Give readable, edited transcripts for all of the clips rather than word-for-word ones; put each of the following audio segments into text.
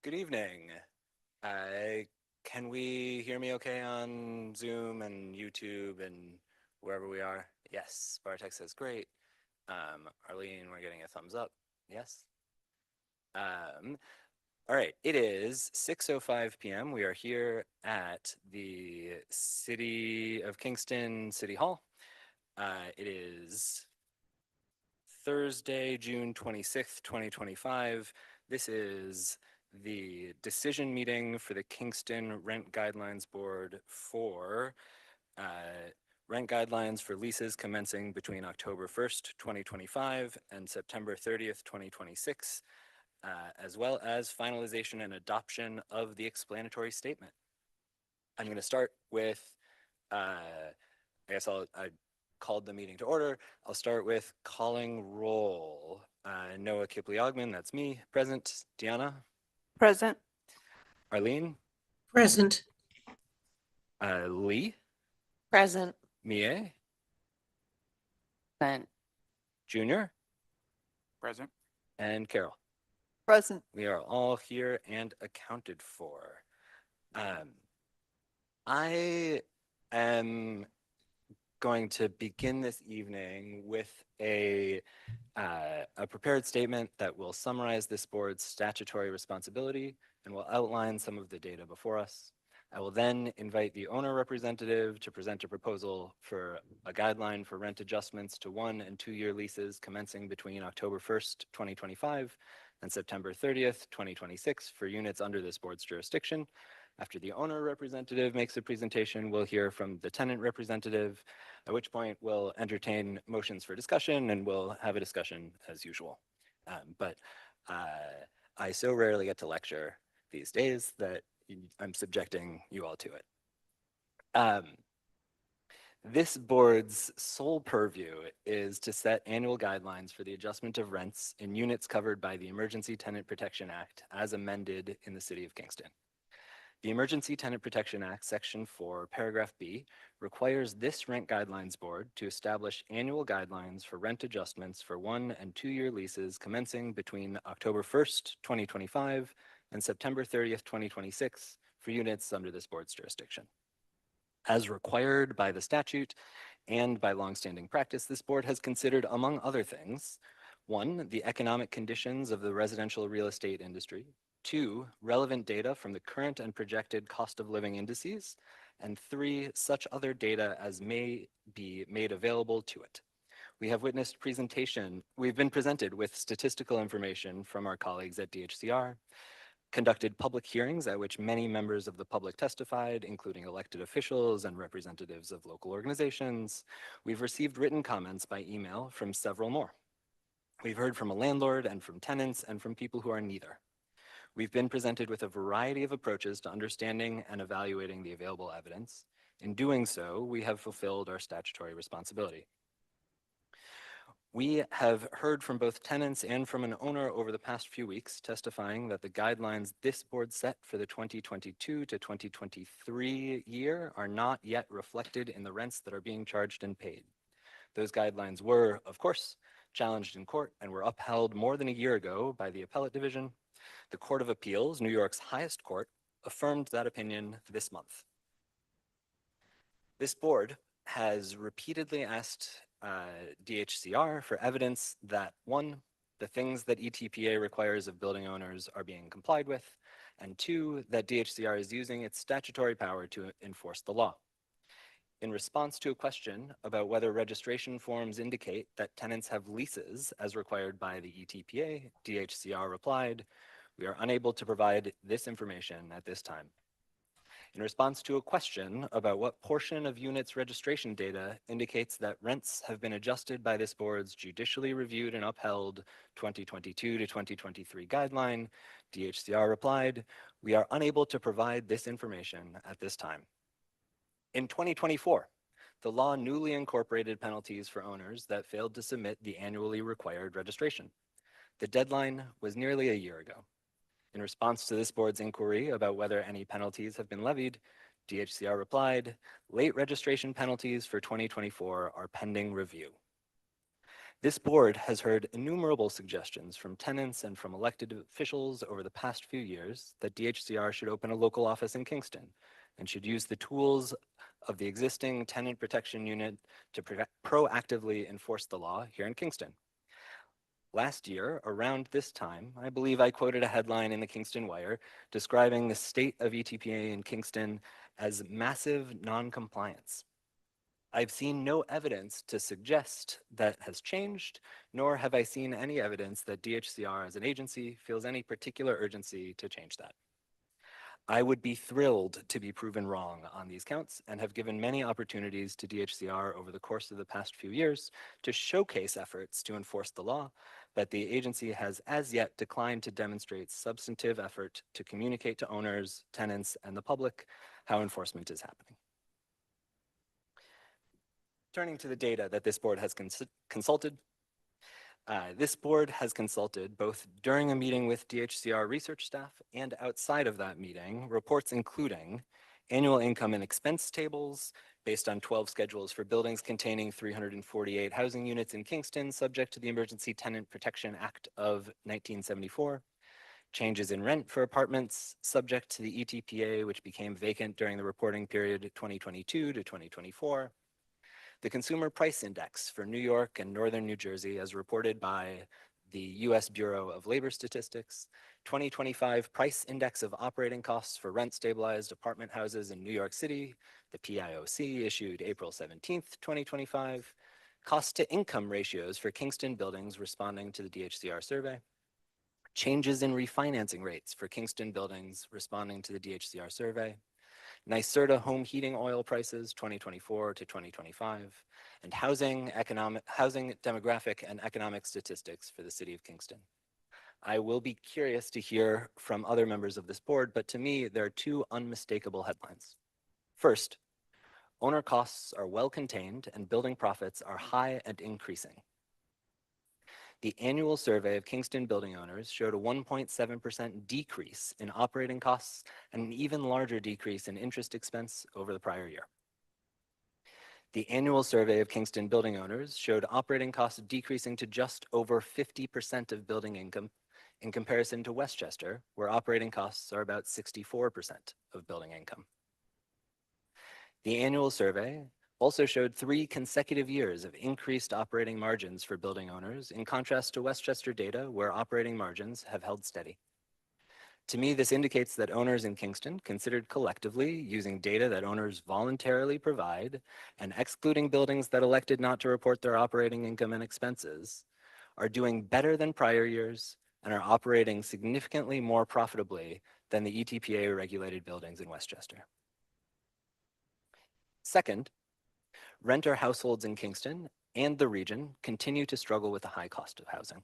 Good evening. Uh, can we hear me okay on Zoom and YouTube and wherever we are? Yes, Bartek says great. Arlene, we're getting a thumbs up. Yes. Um, all right, it is 6:05 p.m. We are here at the City of Kingston City Hall. It is Thursday, June 26th, 2025. This is the decision meeting for the Kingston Rent Guidelines Board for rent guidelines for leases commencing between October 1st, 2025 and September 30th, 2026, as well as finalization and adoption of the explanatory statement. I'm going to start with, I called the meeting to order. I'll start with calling roll. Noah Kipley-Ogman, that's me, present. Deanna? Present. Arlene? Present. Lee? Present. Mie? Present. Junior? Present. And Carol. Present. We are all here and accounted for. I am going to begin this evening with a prepared statement that will summarize this board's statutory responsibility and will outline some of the data before us. I will then invite the owner representative to present a proposal for a guideline for rent adjustments to 1- and 2-year leases commencing between October 1st, 2025 and September 30th, 2026 for units under this board's jurisdiction. After the owner representative makes a presentation, we'll hear from the tenant representative, at which point we'll entertain motions for discussion and we'll have a discussion as usual. But I so rarely get to lecture these days that I'm subjecting you all to it. This board's sole purview is to set annual guidelines for the adjustment of rents in units covered by the Emergency Tenant Protection Act as amended in the City of Kingston. The Emergency Tenant Protection Act, Section 4, Paragraph B, requires this Rent Guidelines Board to establish annual guidelines for rent adjustments for 1- and 2-year leases commencing between October 1st, 2025 and September 30th, 2026 for units under this board's jurisdiction. As required by the statute and by longstanding practice, this board has considered, among other things, 1, the economic conditions of the residential real estate industry, 2, relevant data from the current and projected cost of living indices, and 3, such other data as may be made available to it. We've been presented with statistical information from our colleagues at DHCR, conducted public hearings at which many members of the public testified, including elected officials and representatives of local organizations. We've received written comments by email from several more. We've heard from a landlord and from tenants and from people who are neither. We've been presented with a variety of approaches to understanding and evaluating the available evidence. In doing so, we have fulfilled our statutory responsibility. We have heard from both tenants and from an owner over the past few weeks testifying that the guidelines this board set for the 2022 to 2023 year are not yet reflected in the rents that are being charged and paid. Those guidelines were, of course, challenged in court and were upheld more than a year ago by the Appellate Division. The Court of Appeals, New York's highest court, affirmed that opinion this month. This board has repeatedly asked DHCR for evidence that 1, the things that ETPA requires of building owners are being complied with, and 2, that DHCR is using its statutory power to enforce the law. In response to a question about whether registration forms indicate that tenants have leases as required by the ETPA, DHCR replied, "We are unable to provide this information at this time." In response to a question about what portion of units registration data indicates that rents have been adjusted by this board's judicially reviewed and upheld 2022 to 2023 guideline, DHCR replied, "We are unable to provide this information at this time." In 2024, the law newly incorporated penalties for owners that failed to submit the annually required registration. The deadline was nearly a year ago. In response to this board's inquiry about whether any penalties have been levied, DHCR replied, "Late registration penalties for 2024 are pending review." This board has heard innumerable suggestions from tenants and from elected officials over the past few years that DHCR should open a local office in Kingston and should use the tools of the existing tenant protection unit to proactively enforce the law here in Kingston. Last year, around this time, I believe I quoted a headline in the Kingston Wire describing the state of ETPA in Kingston as massive noncompliance. I've seen no evidence to suggest that has changed, nor have I seen any evidence that DHCR as an agency feels any particular urgency to change that. I would be thrilled to be proven wrong on these counts and have given many opportunities to DHCR over the course of the past few years to showcase efforts to enforce the law, but the agency has as yet declined to demonstrate substantive effort to communicate to owners, tenants, and the public how enforcement is happening. Turning to the data that this board has consulted, this board has consulted both during a meeting with DHCR research staff and outside of that meeting, reports including annual income and expense tables based on 12 schedules for buildings containing 348 housing units in Kingston, subject to the Emergency Tenant Protection Act of 1974, changes in rent for apartments subject to the ETPA, which became vacant during the reporting period 2022 to 2024, the Consumer Price Index for New York and Northern New Jersey as reported by the US Bureau of Labor Statistics, 2025 Price Index of Operating Costs for Rent Stabilized Apartment Houses in New York City, the PIOC issued April 17th, 2025, cost to income ratios for Kingston buildings responding to the DHCR survey, changes in refinancing rates for Kingston buildings responding to the DHCR survey, NYSERDA home heating oil prices 2024 to 2025, and housing, demographic, and economic statistics for the city of Kingston. I will be curious to hear from other members of this board, but to me, there are two unmistakable headlines. First, owner costs are well contained and building profits are high and increasing. The annual survey of Kingston building owners showed a 1.7% decrease in operating costs and an even larger decrease in interest expense over the prior year. The annual survey of Kingston building owners showed operating costs decreasing to just over 50% of building income in comparison to Westchester, where operating costs are about 64% of building income. The annual survey also showed 3 consecutive years of increased operating margins for building owners, in contrast to Westchester data, where operating margins have held steady. To me, this indicates that owners in Kingston, considered collectively using data that owners voluntarily provide and excluding buildings that elected not to report their operating income and expenses, are doing better than prior years and are operating significantly more profitably than the ETPA regulated buildings in Westchester. Second, renter households in Kingston and the region continue to struggle with the high cost of housing.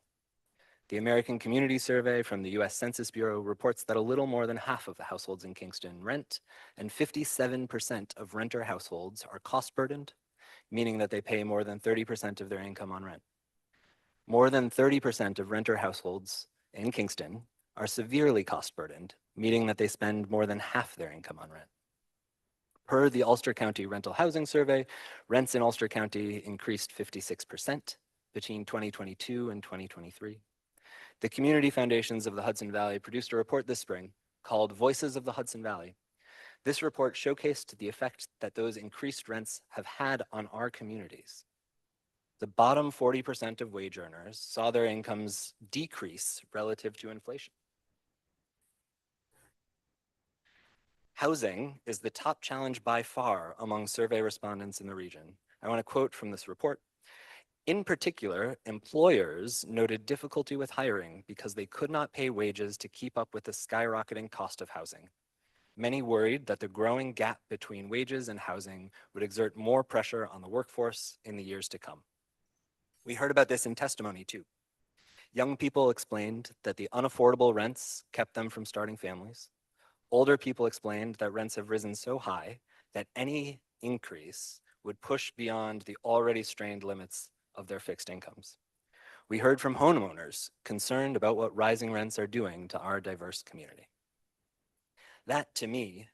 The American Community Survey from the US Census Bureau reports that a little more than half of the households in Kingston rent, and 57% of renter households are cost burdened, meaning that they pay more than 30% of their income on rent. More than 30% of renter households in Kingston are severely cost burdened, meaning that they spend more than half their income on rent. Per the Ulster County Rental Housing Survey, rents in Ulster County increased 56% between 2022 and 2023. The community foundations of the Hudson Valley produced a report this spring called Voices of the Hudson Valley. This report showcased the effect that those increased rents have had on our communities. The bottom 40% of wage earners saw their incomes decrease relative to inflation. Housing is the top challenge by far among survey respondents in the region. I want to quote from this report. In particular, employers noted difficulty with hiring because they could not pay wages to keep up with the skyrocketing cost of housing. Many worried that the growing gap between wages and housing would exert more pressure on the workforce in the years to come. We heard about this in testimony too. Young people explained that the unaffordable rents kept them from starting families. Older people explained that rents have risen so high that any increase would push beyond the already strained limits of their fixed incomes. We heard from homeowners concerned about what rising rents are doing to our diverse community. That, to me,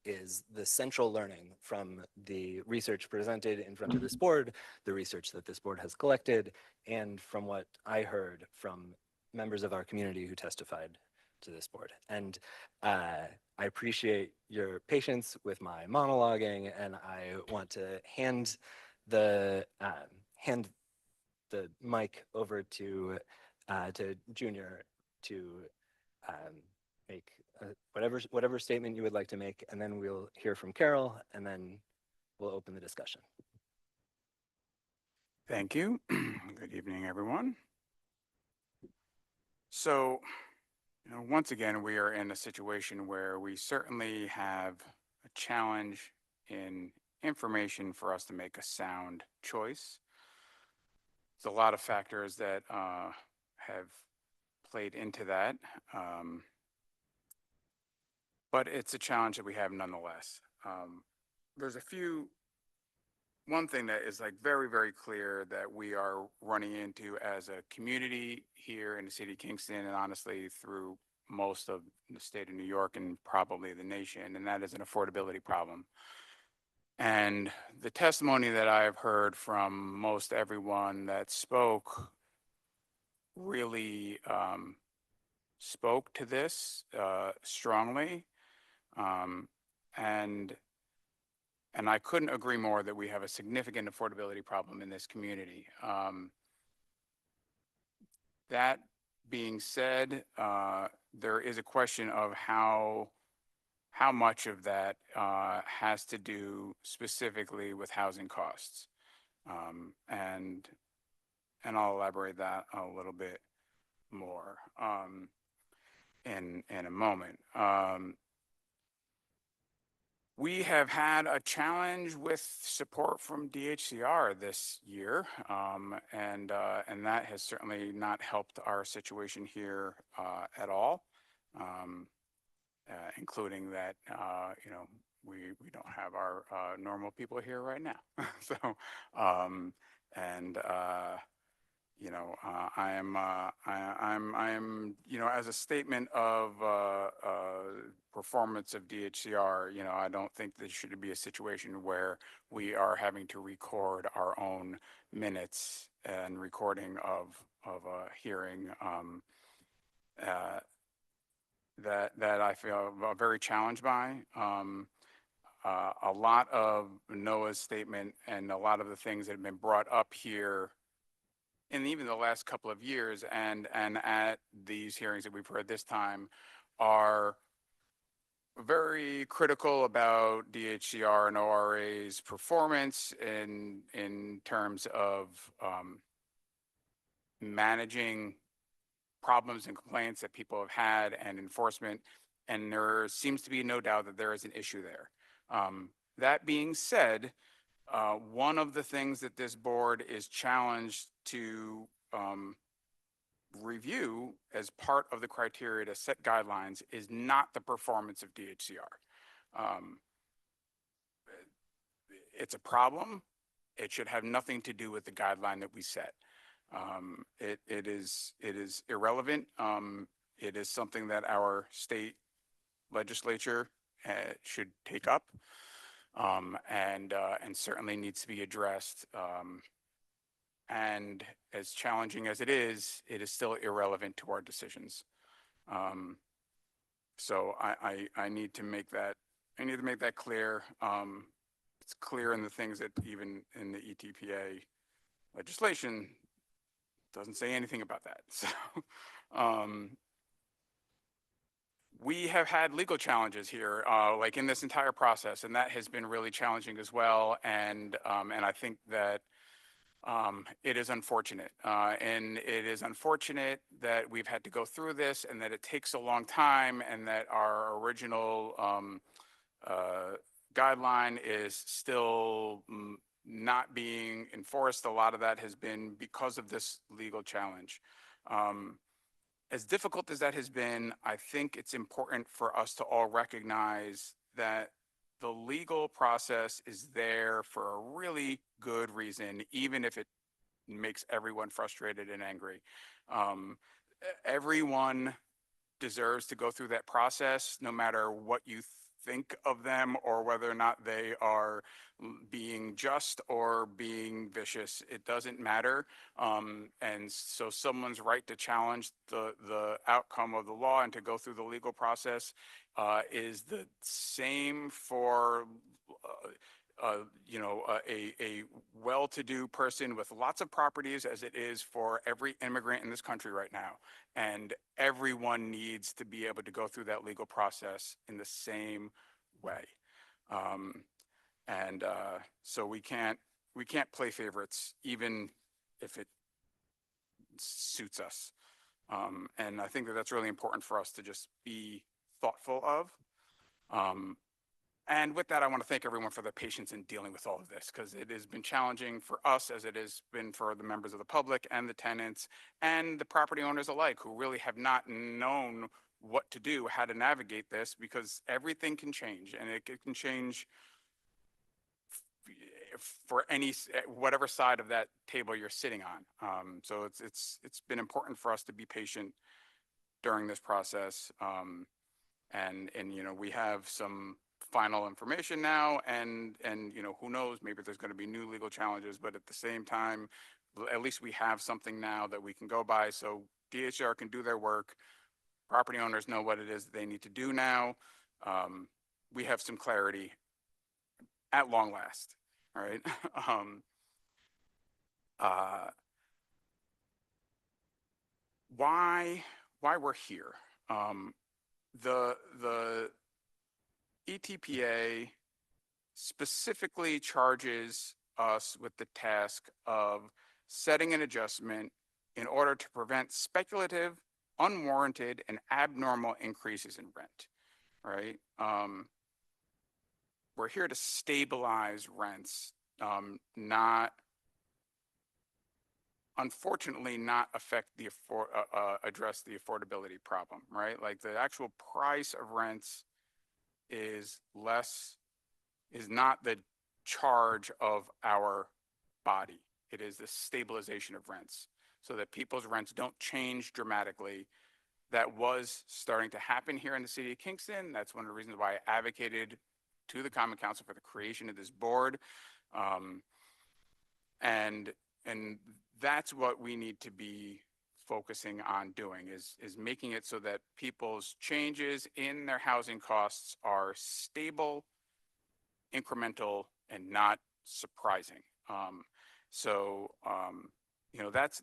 is the central learning from the research presented in front of this board, the research that this board has collected, and from what I heard from members of our community who testified to this board. And I appreciate your patience with my monologuing, and I want to hand the mic over to Junior to um, make whatever statement you would like to make, and then we'll hear from Carol, and then we'll open the discussion. Thank you. Good evening, everyone. So, once again, we are in a situation where we certainly have a challenge in information for us to make a sound choice. There's a lot of factors that have played into that, but it's a challenge that we have nonetheless. There's one thing that is like very, very clear that we are running into as a community here in the city of Kingston, and honestly through most of the state of New York and probably the nation, and that is an affordability problem. And the testimony that I've heard from most everyone that spoke really spoke to this strongly. And I couldn't agree more that we have a significant affordability problem in this community. That being said, there is a question of how much of that has to do specifically with housing costs, and I'll elaborate that a little bit more in a moment. We have had a challenge with support from DHCR this year, and that has certainly not helped our situation here at all, including that we don't have our normal people here right now. So, and I am, as a statement of performance of DHCR, I don't think there should be a situation where we are having to record our own minutes and recording of a hearing that I feel very challenged by. A lot of Noah's statement and a lot of the things that have been brought up here in even the last couple of years and at these hearings that we've heard this time are very critical about DHCR and ORA's performance in terms of managing problems and complaints that people have had and enforcement. And there seems to be no doubt that there is an issue there. That being said, one of the things that this board is challenged to review as part of the criteria to set guidelines is not the performance of DHCR. It's a problem. It should have nothing to do with the guideline that we set. It is irrelevant. It is something that our state legislature should take up. And certainly needs to be addressed. And as challenging as it is still irrelevant to our decisions. So I need to make that clear. It's clear in the things that even in the ETPA legislation doesn't say anything about that. So we have had legal challenges here, like in this entire process, and that has been really challenging as well. And I think that it is unfortunate, and it is unfortunate that we've had to go through this, and that it takes a long time, and that our original guideline is still not being enforced. A lot of that has been because of this legal challenge. As difficult as that has been, I think it's important for us to all recognize that the legal process is there for a really good reason, even if it makes everyone frustrated and angry. Everyone deserves to go through that process, no matter what you think of them or whether or not they are being just or being vicious. It doesn't matter. And so someone's right to challenge the outcome of the law and to go through the legal process is the same for a well-to-do person with lots of properties as it is for every immigrant in this country right now. And everyone needs to be able to go through that legal process in the same way. So we can't play favorites, even if it suits us. And I think that that's really important for us to just be thoughtful of. And with that, I want to thank everyone for their patience in dealing with all of this, because it has been challenging for us as it has been for the members of the public and the tenants and the property owners alike, who really have not known what to do, how to navigate this, because everything can change, and it can change for whatever side of that table you're sitting on. So it's been important for us to be patient during this process. And we have some final information now, and who knows, maybe there's going to be new legal challenges, but at the same time, at least we have something now that we can go by, so DHR can do their work. Property owners know what it is that they need to do now. We have some clarity at long last. All right. Why we're here? The ETPA specifically charges us with the task of setting an adjustment in order to prevent speculative, unwarranted, and abnormal increases in rent. Right? We're here to stabilize rents, unfortunately not address the affordability problem, right? Like, the actual price of rents is not the charge of our body. It is the stabilization of rents, so that people's rents don't change dramatically. That was starting to happen here in the city of Kingston. That's one of the reasons why I advocated to the Common Council for the creation of this board. And that's what we need to be focusing on doing, is making it so that people's changes in their housing costs are stable, incremental, and not surprising.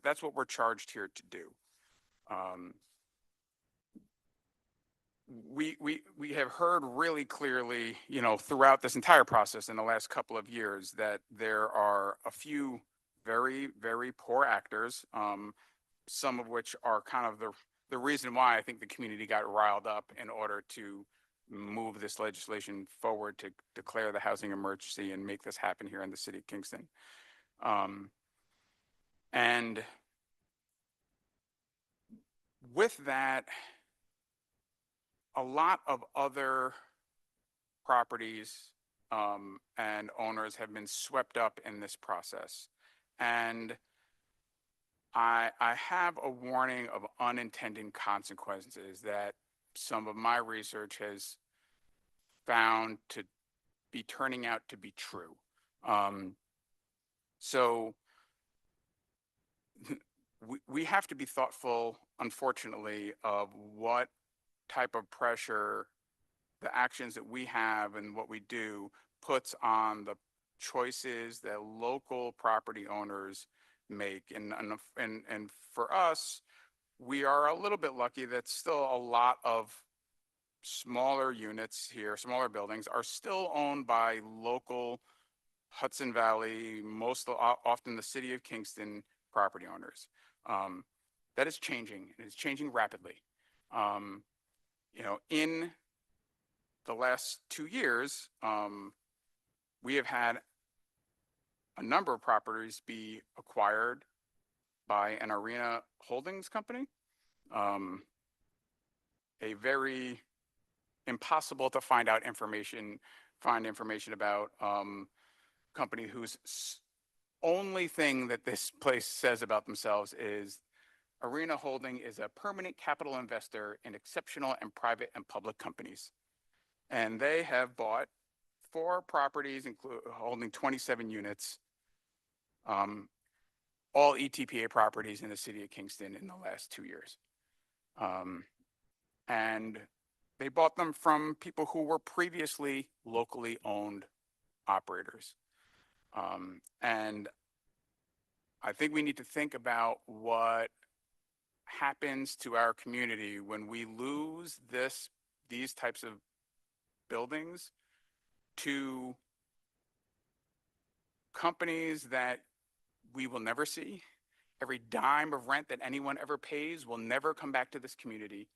That's what we're charged here to do. We have heard really clearly, throughout this entire process in the last couple of years, that there are a few very, very poor actors, some of which are kind of the reason why I think the community got riled up in order to move this legislation forward to declare the housing emergency and make this happen here in the city of Kingston. And with that, a lot of other properties and owners have been swept up in this process. And I have a warning of unintended consequences that some of my research has found to be turning out to be true. So we have to be thoughtful, unfortunately, of what type of pressure the actions that we have and what we do puts on the choices that local property owners make. And for us, we are a little bit lucky that still a lot of smaller units here, smaller buildings, are still owned by local Hudson Valley, often the city of Kingston property owners. That is changing, and it's changing rapidly. In the last 2 years, we have had a number of properties be acquired by an arena holdings company, a very impossible to find information about company whose only thing that this place says about themselves is Arena Holding is a permanent capital investor in exceptional and private and public companies. And they have bought 4 properties, holding 27 units, all ETPA properties in the city of Kingston in the last 2 years. And they bought them from people who were previously locally owned operators. And I think we need to think about what happens to our community when we lose these types of buildings to companies that we will never see. Every dime of rent that anyone ever pays will never come back to this community.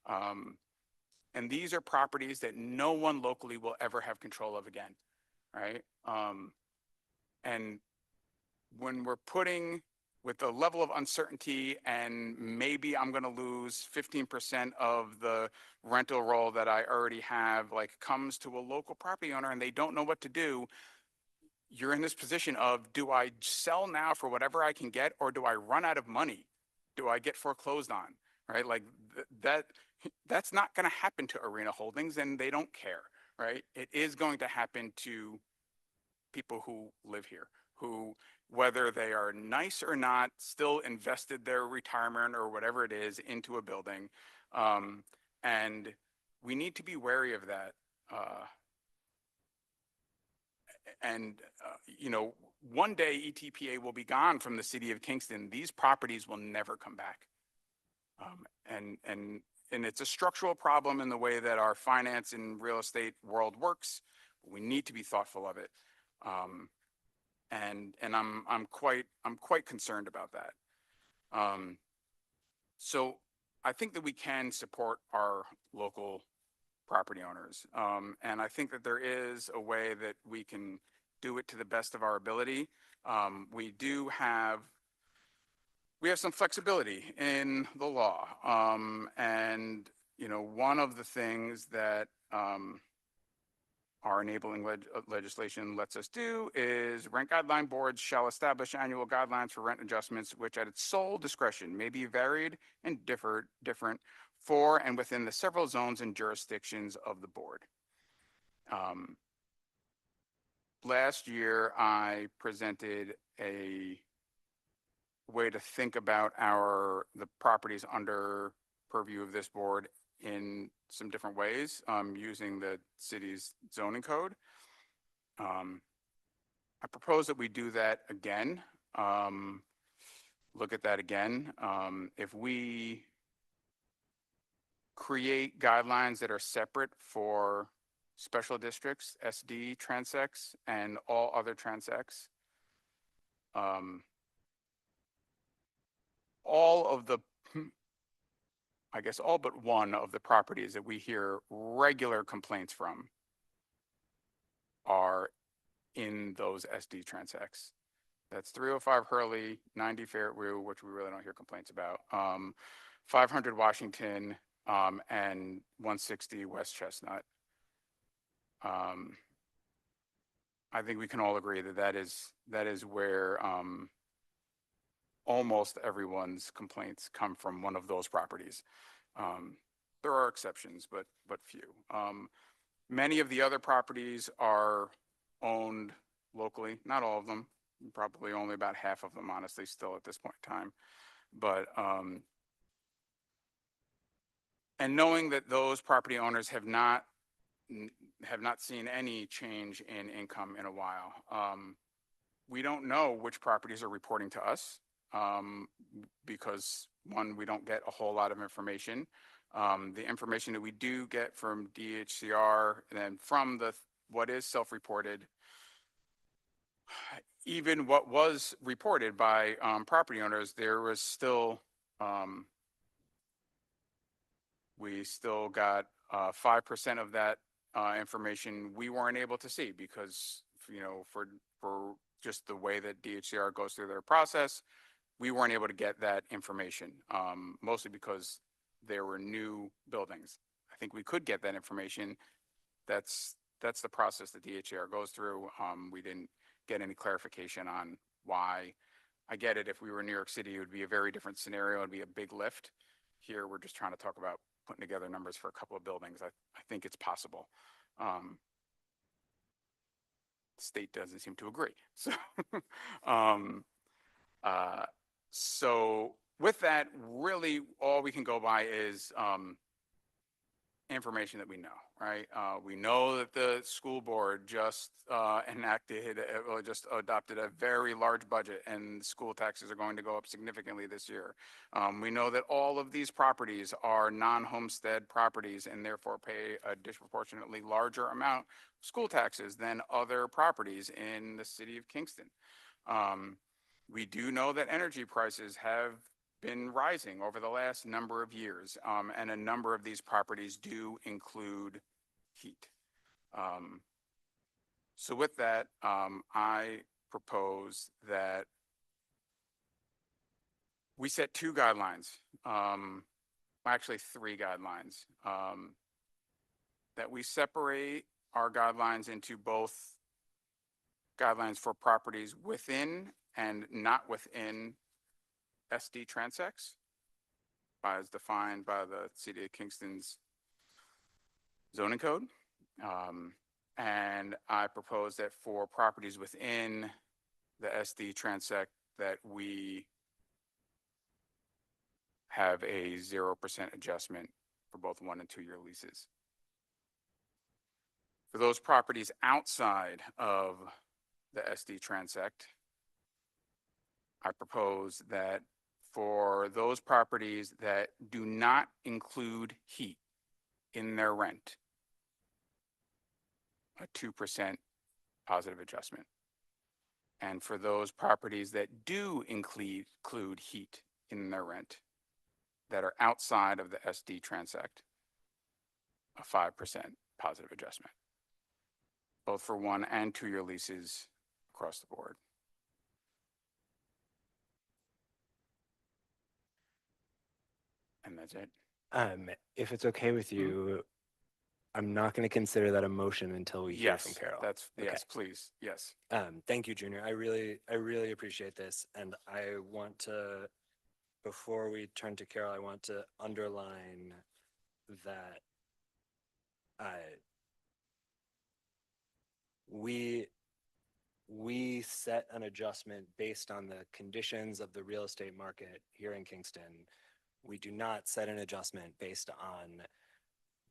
And these are properties that no one locally will ever have control of again, right? And when we're putting with the level of uncertainty, and maybe I'm going to lose 15% of the rental roll that I already have, like, comes to a local property owner and they don't know what to do, you're in this position of, do I sell now for whatever I can get, or do I run out of money? Do I get foreclosed on, right? Like that's not going to happen to Arena Holdings, and they don't care, right? It is going to happen to people who live here, who, whether they are nice or not, still invested their retirement or whatever it is into a building. And we need to be wary of that. One day ETPA will be gone from the city of Kingston. These properties will never come back. And it's a structural problem in the way that our finance and real estate world works. We need to be thoughtful of it. And I'm quite concerned about that. So I think that we can support our local property owners. And I think that there is a way that we can do it to the best of our ability. We have some flexibility in the law. And one of the things that our enabling legislation lets us do is rent guideline boards shall establish annual guidelines for rent adjustments, which at its sole discretion may be varied and different for and within the several zones and jurisdictions of the board. Last year, I presented a way to think about the properties under purview of this board in some different ways, using the city's zoning code. I propose that we do that again, look at that again. If we create guidelines that are separate for special districts, SD, transects, and all other transects, all but one of the properties that we hear regular complaints from are in those SD transects. That's 305 Hurley, 90 Fairview, which we really don't hear complaints about, 500 Washington, and 160 West Chestnut. I think we can all agree that is where almost everyone's complaints come from one of those properties. There are exceptions, but few. Many of the other properties are owned locally, not all of them, probably only about half of them, honestly, still at this point in time. But and knowing that those property owners have not seen any change in income in a while, we don't know which properties are reporting to us, because one, we don't get a whole lot of information. The information that we do get from DHCR and then from what is self-reported, even what was reported by property owners, there was still, we still got 5% of that information we weren't able to see because, for just the way that DHCR goes through their process, we weren't able to get that information, mostly because there were new buildings. I think we could get that information. That's the process that DHCR goes through. We didn't get any clarification on why. I get it. If we were in New York City, it would be a very different scenario. It'd be a big lift. Here, we're just trying to talk about putting together numbers for a couple of buildings. I think it's possible. State doesn't seem to agree. So, um, so with that, really all we can go by is information that we know, right? We know that the school board just just adopted a very large budget, and school taxes are going to go up significantly this year. We know that all of these properties are non-homestead properties and therefore pay a disproportionately larger amount of school taxes than other properties in the city of Kingston. We do know that energy prices have been rising over the last number of years, and a number of these properties do include heat. So with that, I propose that we set two guidelines, actually three guidelines, that we separate our guidelines into both guidelines for properties within and not within SD transects, as defined by the City of Kingston's zoning code. And I propose that for properties within the SD transect that we have a 0% adjustment for both 1 and 2 year leases. For those properties outside of the SD transect, I propose that for those properties that do not include heat in their rent, a 2% positive adjustment. And for those properties that do include heat in their rent that are outside of the SD transect, a 5% positive adjustment, both for 1 and 2 year leases across the board. And that's it. If it's okay with you, I'm not going to consider that a motion until we hear from Carol. That's Okay. yes, please. Yes. Thank you, Junior. I really appreciate this. And I want to, before we turn to Carol, I want to underline that we set an adjustment based on the conditions of the real estate market here in Kingston. We do not set an adjustment based on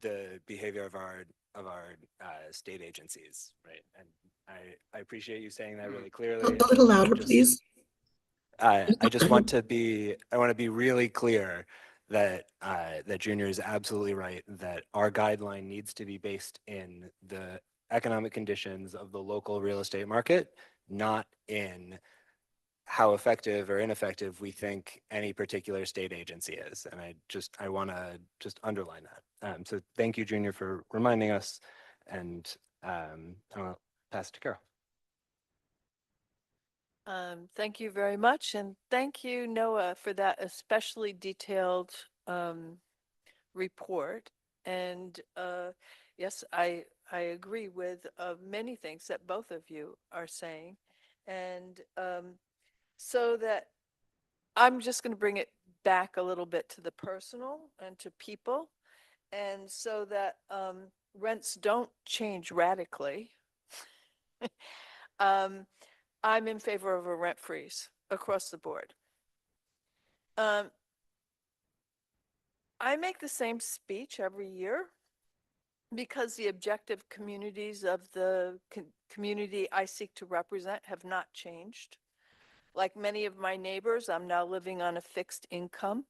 the behavior of our state agencies, right? And I appreciate you saying that really clearly. A little louder, please. I want to be really clear that that Junior is absolutely right, that our guideline needs to be based in the economic conditions of the local real estate market, not in how effective or ineffective we think any particular state agency is. And I want to just underline that. So thank you, Junior, for reminding us. And I'll pass it to Carol. Thank you very much. And thank you, Noah, for that especially detailed report. And yes, I agree with many things that both of you are saying. And so that I'm just going to bring it back a little bit to the personal and to people. And so that rents don't change radically. I'm in favor of a rent freeze across the board. I make the same speech every year because the objective communities of the community I seek to represent have not changed. Like many of my neighbors, I'm now living on a fixed income.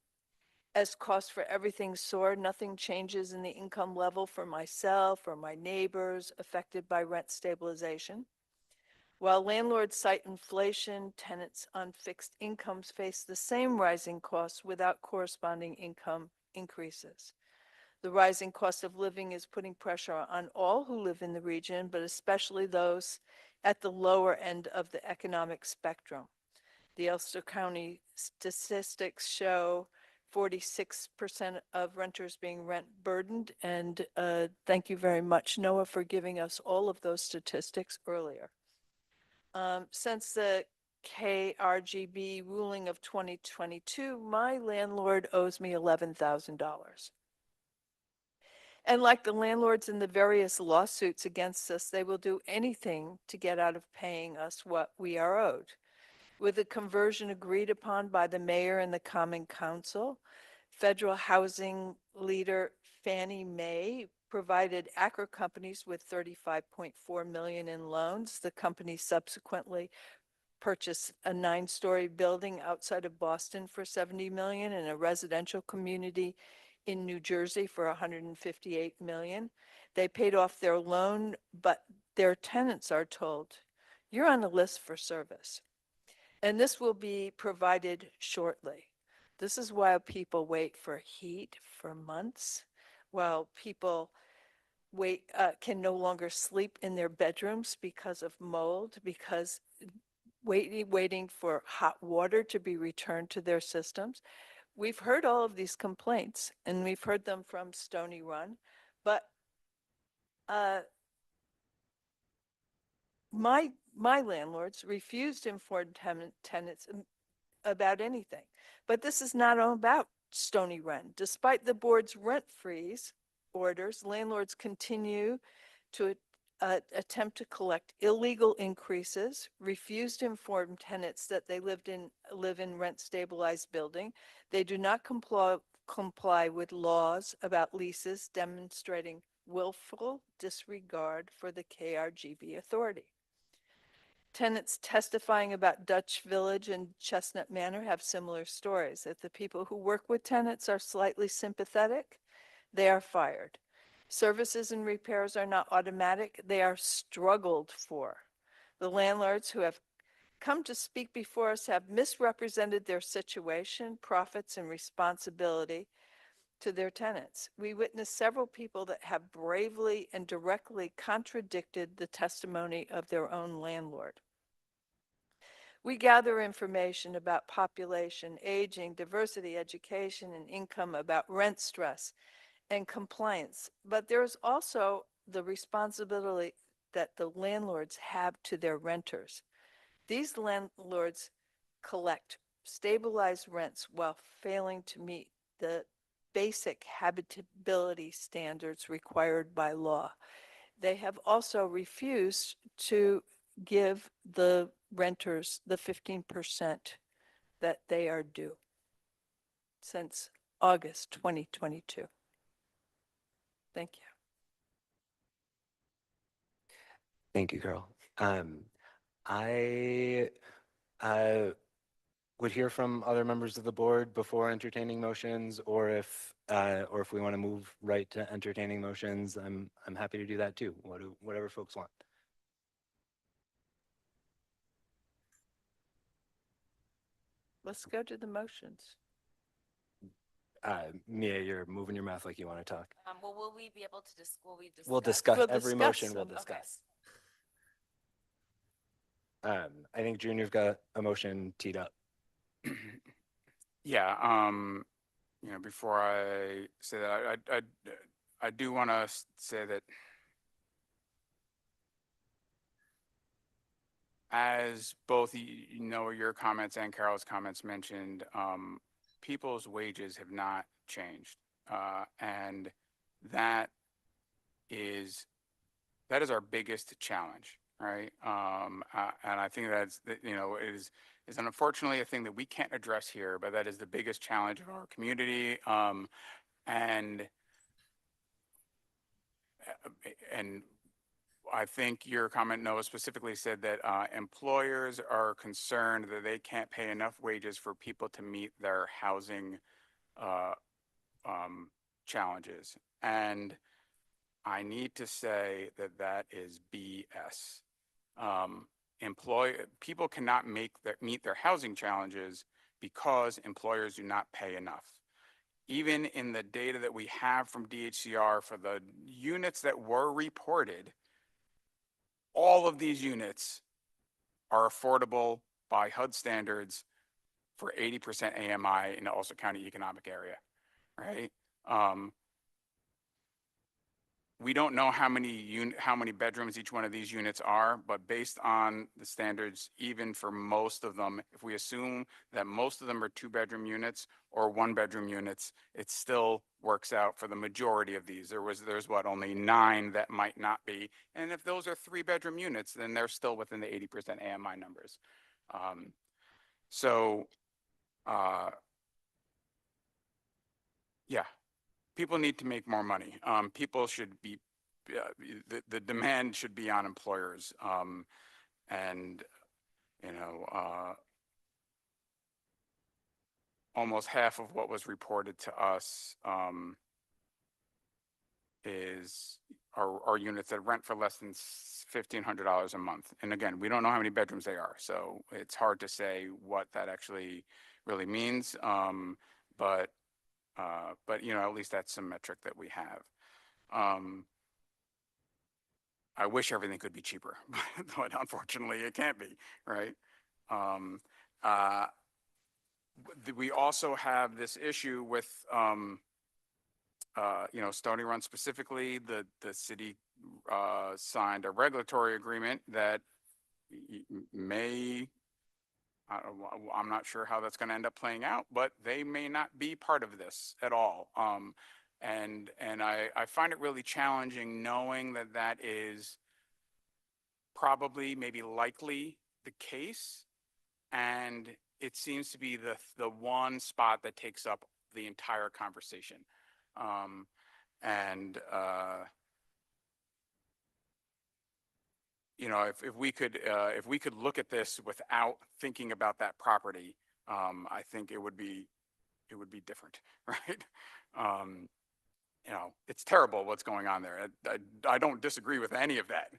As costs for everything soar, nothing changes in the income level for myself or my neighbors affected by rent stabilization. While landlords cite inflation, tenants on fixed incomes face the same rising costs without corresponding income increases. The rising cost of living is putting pressure on all who live in the region, but especially those at the lower end of the economic spectrum. The Ulster County statistics show 46% of renters being rent burdened. And thank you very much, Noah, for giving us all of those statistics earlier. Since the KRGB ruling of 2022, my landlord owes me $11,000. And like the landlords in the various lawsuits against us, they will do anything to get out of paying us what we are owed. With a conversion agreed upon by the mayor and the common council, federal housing leader Fannie Mae provided Acker companies with 35.4 million in loans. The company subsequently purchased a 9-story building outside of Boston for 70 million and a residential community in New Jersey for 158 million. They paid off their loan, but their tenants are told, you're on the list for service. And this will be provided shortly. This is while people wait for heat for months, while people can no longer sleep in their bedrooms because of mold, because waiting for hot water to be returned to their systems. We've heard all of these complaints, and we've heard them from Stony Run, but uh, my landlords refused to inform tenants about anything. But this is not about Stony Run. Despite the board's rent freeze orders, landlords continue to attempt to collect illegal increases, refuse to inform tenants that they live in rent stabilized building. They do not comply with laws about leases, demonstrating willful disregard for the KRGB authority. Tenants testifying about Dutch Village and Chestnut Manor have similar stories. If the people who work with tenants are slightly sympathetic, they are fired. Services and repairs are not automatic, they are struggled for. The landlords who have come to speak before us have misrepresented their situation, profits, and responsibility to their tenants. We witnessed several people that have bravely and directly contradicted the testimony of their own landlord. We gather information about population, aging, diversity, education, and income, about rent stress and compliance. But there's also the responsibility that the landlords have to their renters. These landlords collect stabilized rents while failing to meet the basic habitability standards required by law. They have also refused to give the renters the 15% that they are due since August 2022. Thank you. Thank you, Carol. I would hear from other members of the board before entertaining motions, or if we want to move right to entertaining motions, I'm happy to do that too. Whatever folks want. Let's go to the motions. Mia, you're moving your mouth like you want to talk. Well, will we be able to discuss? We'll discuss We'll every discuss motion. We'll them. discuss. I think June, you've got a motion teed up. Yeah, before I say that, I do want to say that as both your comments and Carol's comments mentioned, people's wages have not changed, and that is our biggest challenge, right? And I think that's is unfortunately a thing that we can't address here, but that is the biggest challenge of our community. And I think your comment, Noah, specifically said that employers are concerned that they can't pay enough wages for people to meet their housing challenges. And I need to say that that is BS. People cannot meet their housing challenges because employers do not pay enough. Even in the data that we have from DHCR for the units that were reported, all of these units are affordable by HUD standards for 80% AMI in the Ulster County economic area, right? we don't know how many bedrooms each one of these units are, but based on the standards, even for most of them, if we assume that most of them are 2-bedroom units or 1-bedroom units, it still works out for the majority of these. There's what, only 9 that might not be. And if those are 3-bedroom units, then they're still within the 80% AMI numbers. So, yeah, people need to make more money. People should be, the demand should be on employers. And, you know, almost half of what was reported to us are units that rent for less than $1,500 a month. And again, we don't know how many bedrooms they are, so it's hard to say what that actually really means. But you know, at least that's some metric that we have. I wish everything could be cheaper, but unfortunately it can't be, right? We also have this issue with, you know, Stony Run specifically. The city signed a regulatory agreement that may, I'm not sure how that's going to end up playing out, but they may not be part of this at all. And I find it really challenging knowing that that is probably, maybe likely the case. And it seems to be the one spot that takes up the entire conversation. You know, if we could look at this without thinking about that property, I think it would be different, right? You know, it's terrible what's going on there. I don't disagree with any of that.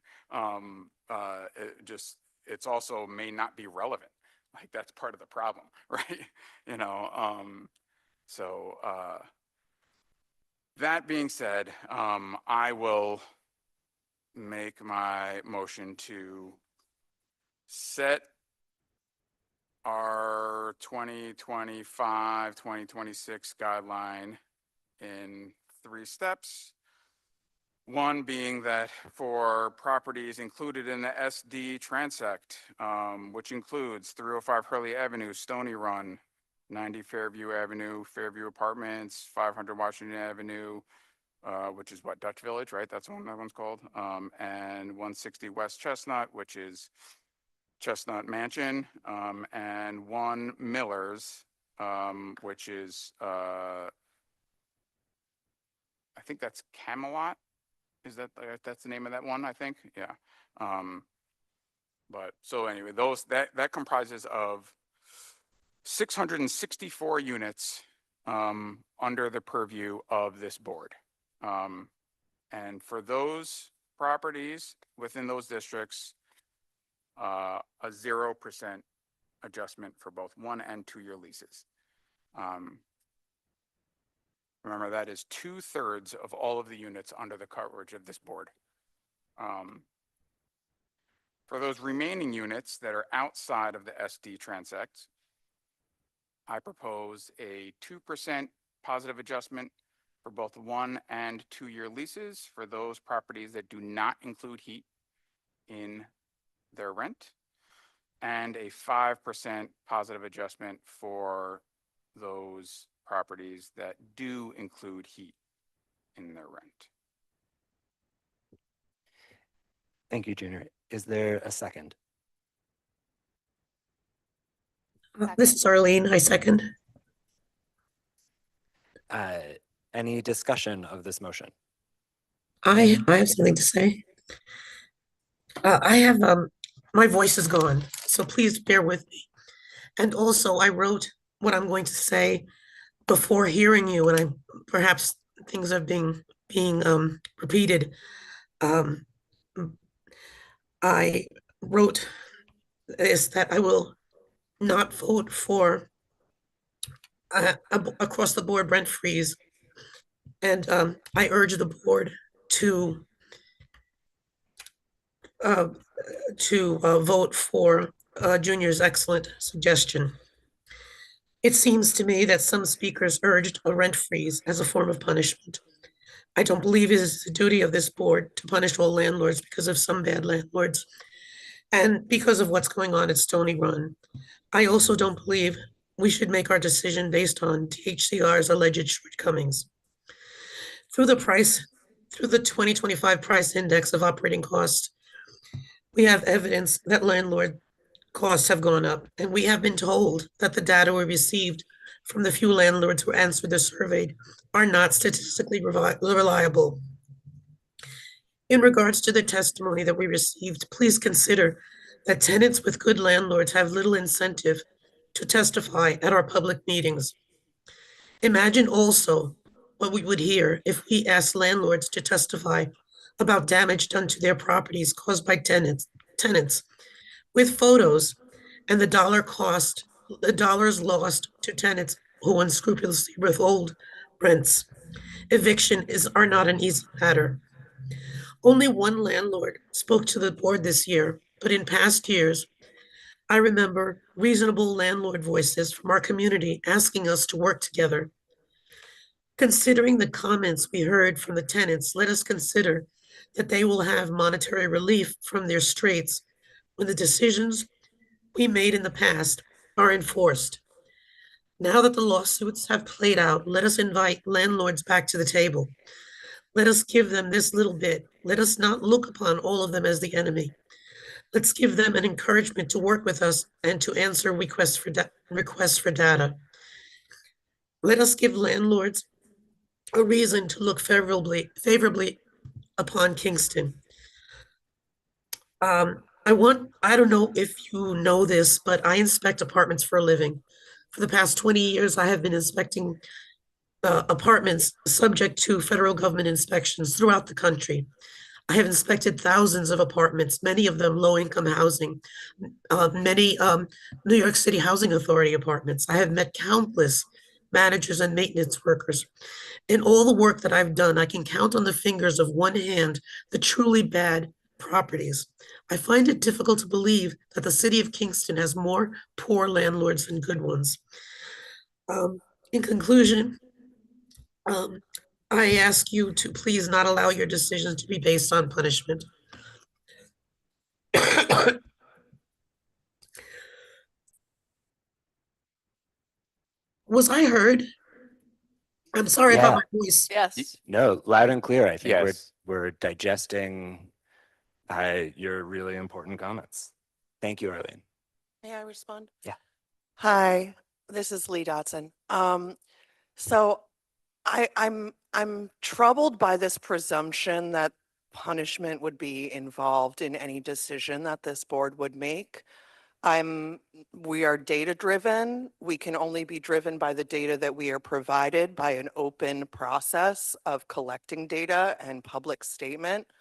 It's also may not be relevant. Like, that's part of the problem, right? You know, that being said, I will make my motion to set our 2025, 2026 guideline in 3 steps. One being that for properties included in the SD Transect, which includes 305 Hurley Avenue, Stony Run, 90 Fairview Avenue, Fairview Apartments, 500 Washington Avenue, which is what, Dutch Village, right? That's what that one's called. And 160 West Chestnut, which is Chestnut Mansion, and 1 Millers, which is, I think that's Camelot. Is that's the name of that one, I think? Yeah. But so anyway, that comprises of 664 units under the purview of this board. And for those properties within those districts, a 0% adjustment for both 1 and 2-year leases. Remember, that is 2/3 of all of the units under the coverage of this board. For those remaining units that are outside of the SD Transect, I propose a 2% positive adjustment for both 1 and 2-year leases for those properties that do not include heat in their rent, and a 5% positive adjustment for those properties that do include heat in their rent. Thank you, Junior. Is there a second? This is Arlene. I second. Any discussion of this motion? I have something to say. I have my voice is gone, so please bear with me. And also, I wrote what I'm going to say before hearing you, and perhaps things are being repeated. I wrote is that I will not vote for across the board rent freeze, and I urge the board to vote for Junior's excellent suggestion. It seems to me that some speakers urged a rent freeze as a form of punishment. I don't believe it is the duty of this board to punish all landlords because of some bad landlords and because of what's going on at Stony Run. I also don't believe we should make our decision based on THCR's alleged shortcomings. Through the price, through the 2025 price index of operating costs, we have evidence that landlord costs have gone up, and we have been told that the data we received from the few landlords who answered the survey are not statistically reliable. In regards to the testimony that we received, please consider that tenants with good landlords have little incentive to testify at our public meetings. Imagine also what we would hear if we asked landlords to testify about damage done to their properties caused by tenants with photos and the dollars lost to tenants who unscrupulously withhold rents. Are not an easy matter. Only one landlord spoke to the board this year, but in past years, I remember reasonable landlord voices from our community asking us to work together. Considering the comments we heard from the tenants, let us consider that they will have monetary relief from their straits when the decisions we made in the past are enforced. Now that the lawsuits have played out, let us invite landlords back to the table. Let us give them this little bit. Let us not look upon all of them as the enemy. Let's give them an encouragement to work with us and to answer requests for data. Let us give landlords a reason to look favorably upon Kingston. I don't know if you know this, but I inspect apartments for a living. For the past 20 years, I have been inspecting apartments subject to federal government inspections throughout the country. I have inspected thousands of apartments, many of them low-income housing, many New York City Housing Authority apartments. I have met countless managers and maintenance workers. In all the work that I've done, I can count on the fingers of one hand the truly bad properties. I find it difficult to believe that the city of Kingston has more poor landlords than good ones. In conclusion, um, I ask you to please not allow your decisions to be based on punishment. Was I heard? I'm sorry about Yeah. my voice. Yes. No, loud and clear. I think Yes. we're digesting your really important comments. Thank you, Arlene. May I respond? Yeah. Hi, this is Lee Dotson. So I'm troubled by this presumption that punishment would be involved in any decision that this board would make. We are data driven. We can only be driven by the data that we are provided by an open process of collecting data and public statement.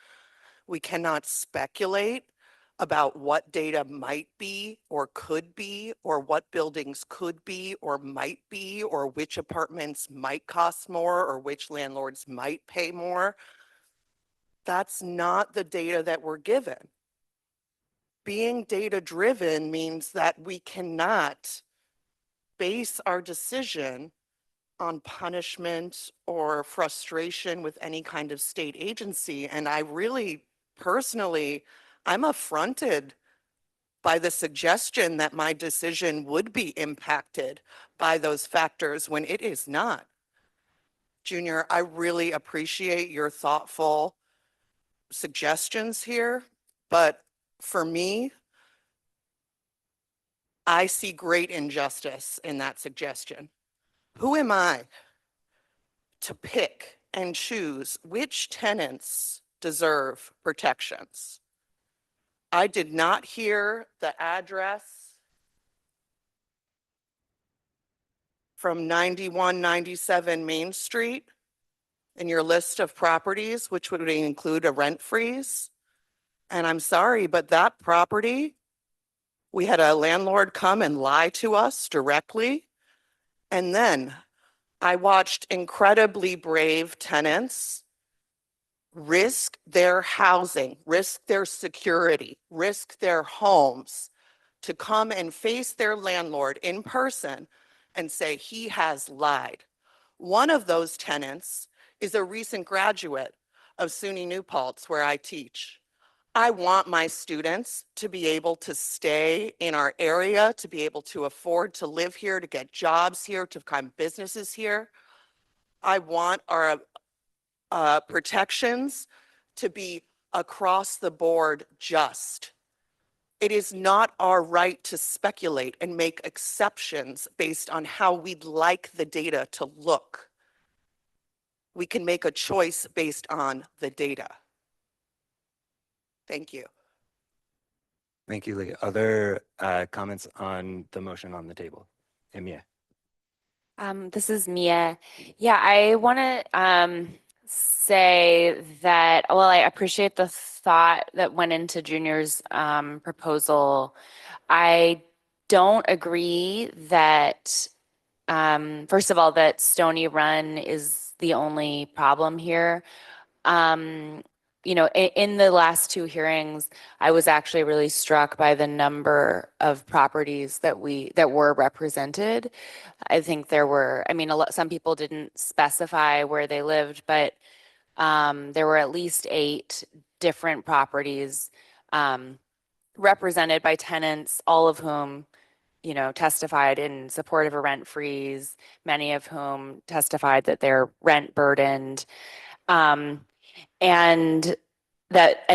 We cannot speculate about what data might be or could be, or what buildings could be or might be, or which apartments might cost more, or which landlords might pay more. That's not the data that we're given. Being data driven means that we cannot base our decision on punishment or frustration with any kind of state agency. And I really, personally, I'm affronted by the suggestion that my decision would be impacted by those factors when it is not. Junior, I really appreciate your thoughtful suggestions here, but for me, I see great injustice in that suggestion. Who am I to pick and choose which tenants deserve protections? I did not hear the address from 9197 Main Street in your list of properties, which would include a rent freeze. And I'm sorry, but that property, we had a landlord come and lie to us directly. And then I watched incredibly brave tenants risk their housing, risk their security, risk their homes to come and face their landlord in person and say he has lied. One of those tenants is a recent graduate of SUNY New Paltz, where I teach. I want my students to be able to stay in our area, to be able to afford to live here, to get jobs here, to find businesses here. I want our protections to be across the board just. It is not our right to speculate and make exceptions based on how we'd like the data to look. We can make a choice based on the data. Thank you. Thank you, Lee. Other comments on the motion on the table? Emia. This is Mia. Yeah, I want to say that, well, I appreciate the thought that went into Junior's proposal. I don't agree that, first of all, that Stony Run is the only problem here. You know, in the last two hearings, I was actually really struck by the number of properties that were represented. I think there were, I mean, some people didn't specify where they lived, but there were at least 8 different properties represented by tenants, all of whom, you know, testified in support of a rent freeze, many of whom testified that they're rent burdened. And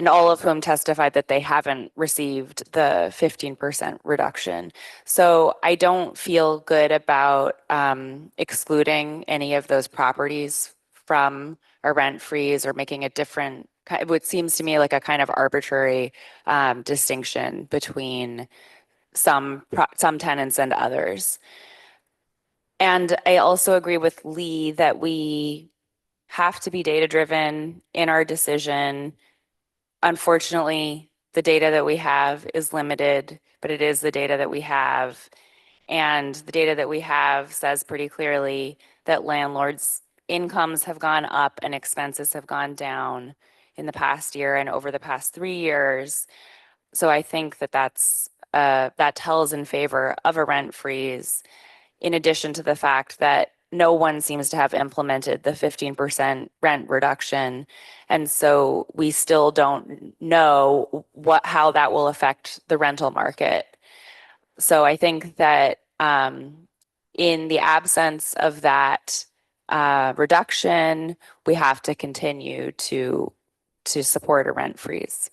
all of whom testified that they haven't received the 15% reduction. So I don't feel good about excluding any of those properties from a rent freeze or making a different, it seems to me like a kind of arbitrary distinction between some tenants and others. And I also agree with Lee that we have to be data driven in our decision. Unfortunately, the data that we have is limited, but it is the data that we have. And the data that we have says pretty clearly that landlords' incomes have gone up and expenses have gone down in the past year and over the past 3 years. So I think that that tells in favor of a rent freeze, in addition to the fact that no one seems to have implemented the 15% rent reduction. And so we still don't know how that will affect the rental market. So I think that in the absence of that reduction, we have to continue to support a rent freeze.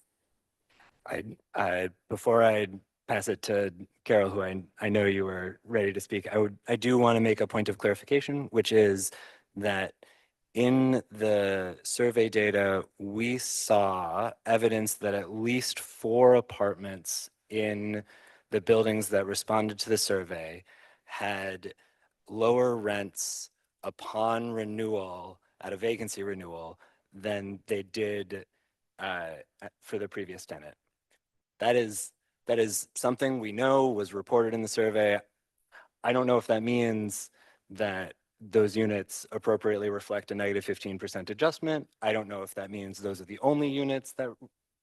Before I pass it to Carol, who I know you were ready to speak, I do want to make a point of clarification, which is that in the survey data, we saw evidence that at least 4 apartments in the buildings that responded to the survey had lower rents upon renewal, at a vacancy renewal, than they did for the previous tenant. That is something we know was reported in the survey. I don't know if that means that those units appropriately reflect a negative 15% adjustment. I don't know if that means those are the only units that,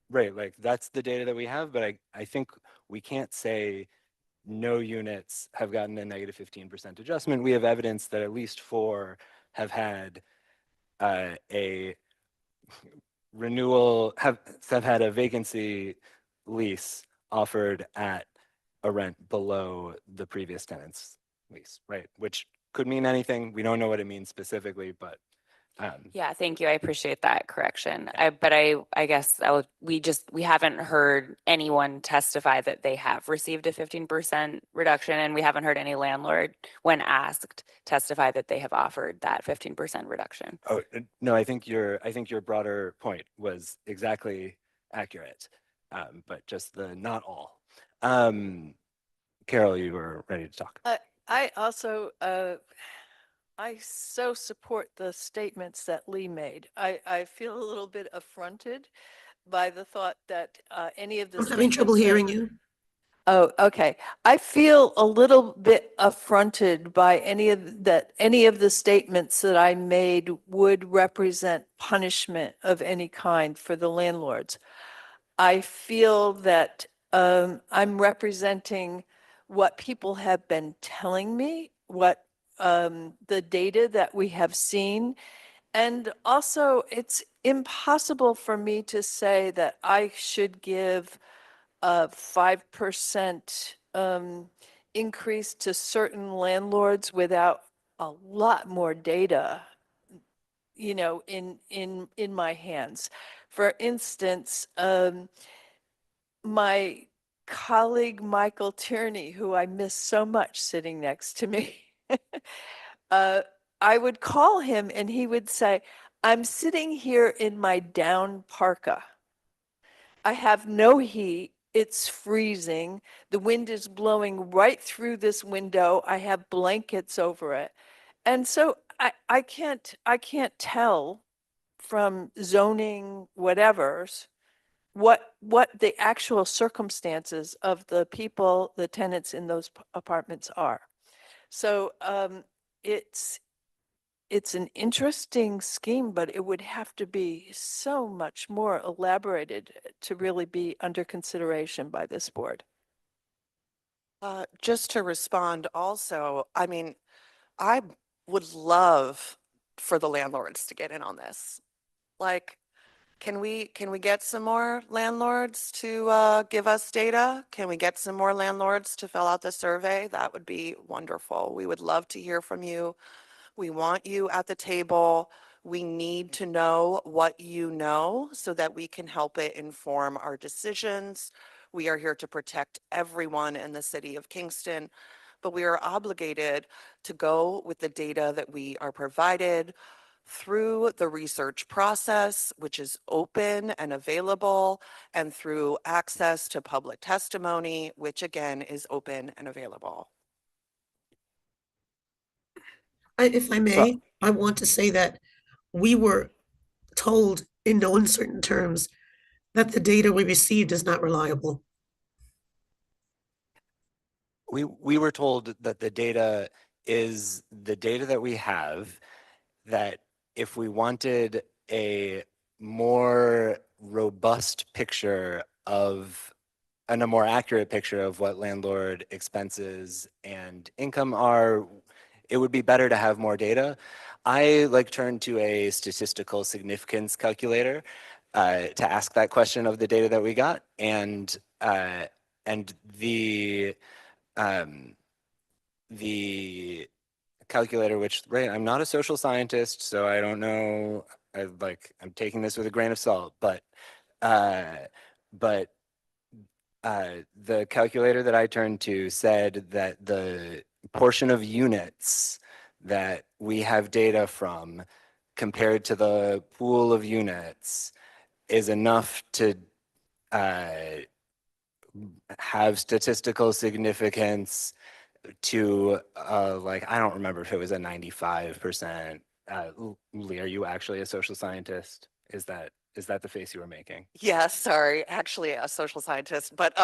right, like that's the data that we have, but I think we can't say no units have gotten a negative 15% adjustment. We have evidence that at least 4 have had a renewal, have had a vacancy lease offered at a rent below the previous tenant's lease, right? Which could mean anything. We don't know what it means specifically, but Yeah, thank you. I appreciate that correction. But I guess we haven't heard anyone testify that they have received a 15% reduction, and we haven't heard any landlord, when asked, testify that they have offered that 15% reduction. oh no, I think your broader point was exactly accurate, but just the not all. Carol, you were ready to talk. I also, I so support the statements that Lee made. I feel a little bit affronted by the thought that any of the I'm having trouble statements hearing you. Oh, okay. I feel a little bit affronted by any of the statements that I made would represent punishment of any kind for the landlords. I feel that I'm representing what people have been telling me, what the data that we have seen, And also, it's impossible for me to say that I should give a 5% increase to certain landlords without a lot more data, you know, in my hands. For instance, my colleague Michael Tierney, who I miss so much sitting next to me, uh, I would call him and he would say, I'm sitting here in my down parka. I have no heat. It's freezing. The wind is blowing right through this window. I have blankets over it. And so I can't tell from zoning whatever's what the actual circumstances of the people, the tenants in those apartments are. So it's it's an interesting scheme, but it would have to be so much more elaborated to really be under consideration by this board. Just to respond also, I mean, I would love for the landlords to get in on this. Like, can we get some more landlords to give us data? Can we get some more landlords to fill out the survey? That would be wonderful. We would love to hear from you. We want you at the table. We need to know what you know so that we can help it inform our decisions. We are here to protect everyone in the city of Kingston, but we are obligated to go with the data that we are provided through the research process, which is open and available, and through access to public testimony, which again is open and available. If I may, I want to say that we were told in no uncertain terms that the data we received is not reliable. We were told that the data is the data that we have, that if we wanted a more robust picture of and a more accurate picture of what landlord expenses and income are, it would be better to have more data. I turned to a statistical significance calculator to ask that question of the data that we got, and um, the calculator, which I'm not a social scientist, so I don't know. I'm taking this with a grain of salt, uh, but the calculator that I turned to said that the portion of units that we have data from compared to the pool of units is enough to uh, have statistical significance to I don't remember if it was a 95%. Lee, are you actually a social scientist? Is that the face you were making? Yes, sorry, actually a social scientist, but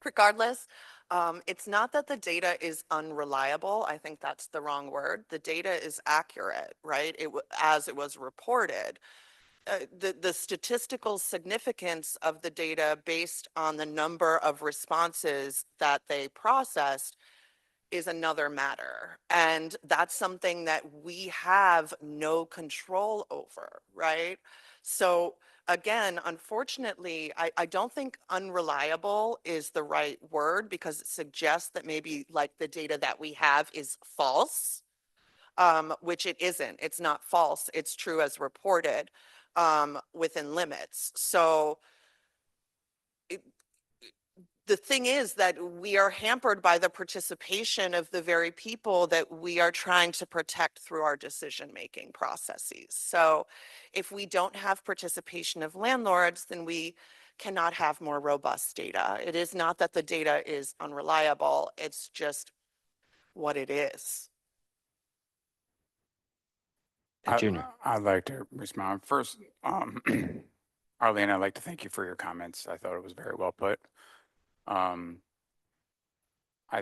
regardless, it's not that the data is unreliable. I think that's the wrong word. The data is accurate, right? As it was reported. The statistical significance of the data based on the number of responses that they processed is another matter. And that's something that we have no control over, right? So again, unfortunately, I don't think unreliable is the right word because it suggests that maybe like the data that we have is false, which it isn't. It's not false. It's true as reported within limits. So the thing is that we are hampered by the participation of the very people that we are trying to protect through our decision-making processes. So if we don't have participation of landlords, then we cannot have more robust data. It is not that the data is unreliable, it's just what it is. Junior. I'd like to respond. First, Arlene, I'd like to thank you for your comments. I thought it was very well put. I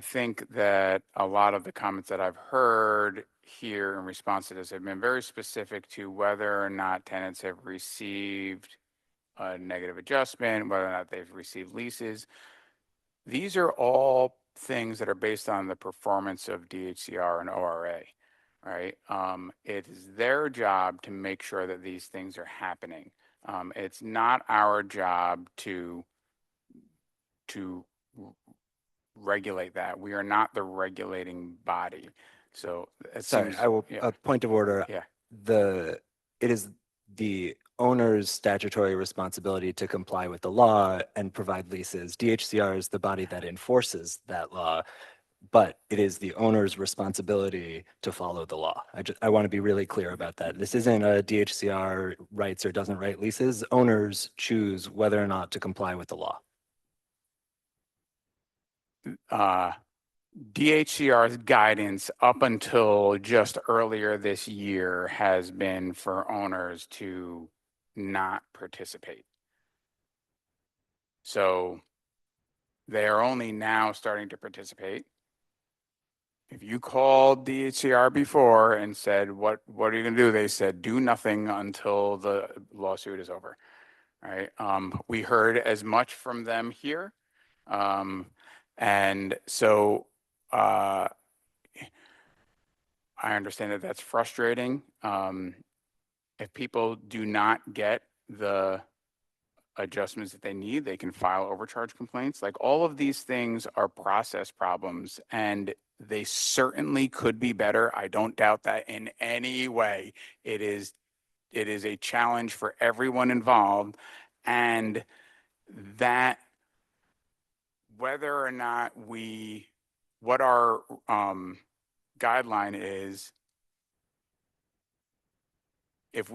think that a lot of the comments that I've heard here in response to this have been very specific to whether or not tenants have received a negative adjustment, whether or not they've received leases. These are all things that are based on the performance of DHCR and ORA. right? It is their job to make sure that these things are happening. It's not our job to regulate that. We are not the regulating body. So it Sorry, seems, I will, yeah, a point of order. yeah. It is the owner's statutory responsibility to comply with the law and provide leases. DHCR is the body that enforces that law, but it is the owner's responsibility to follow the law. I want to be really clear about that. This isn't a DHCR writes or doesn't write leases. Owners choose whether or not to comply with the law. DHCR's guidance up until just earlier this year has been for owners to not participate. So they are only now starting to participate. If you called DHCR before and said, what are you going to do? They said, do nothing until the lawsuit is over. Right. We heard as much from them here. And so I understand that that's frustrating. If people do not get the adjustments that they need, they can file overcharge complaints. Like all of these things are process problems and they certainly could be better. I don't doubt that in any way. It is a challenge for everyone involved. And that whether or not what our guideline is, if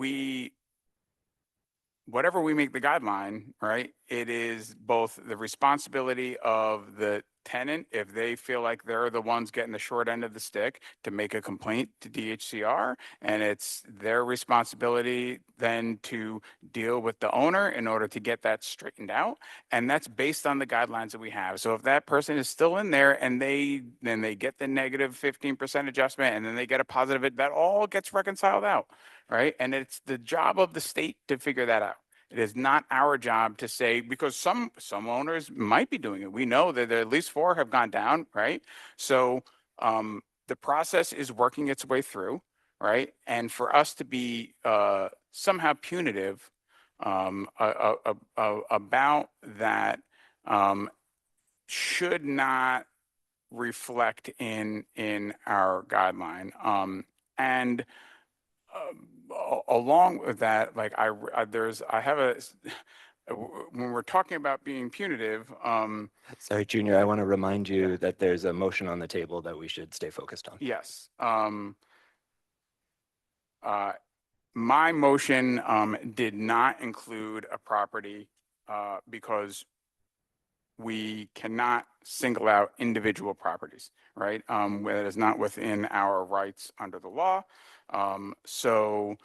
whatever we make the guideline, right, it is both the responsibility of the tenant, if they feel like they're the ones getting the short end of the stick, to make a complaint to DHCR, and it's their responsibility then to deal with the owner in order to get that straightened out. And that's based on the guidelines that we have. So if that person is still in there and then they get the negative 15% adjustment and then they get a positive, that all gets reconciled out, right? And it's the job of the state to figure that out. It is not our job to say, because some owners might be doing it. We know that there at least 4 have gone down, right? So the process is working its way through, right? And for us to be somehow punitive about that should not reflect in our guideline. And along with that, like I have a, when we're talking about being punitive, Sorry, Junior, I want to remind you that there's a motion on the table that we should stay focused on. yes. My motion did not include a property because we cannot single out individual properties, right? That is not within our rights under the law. So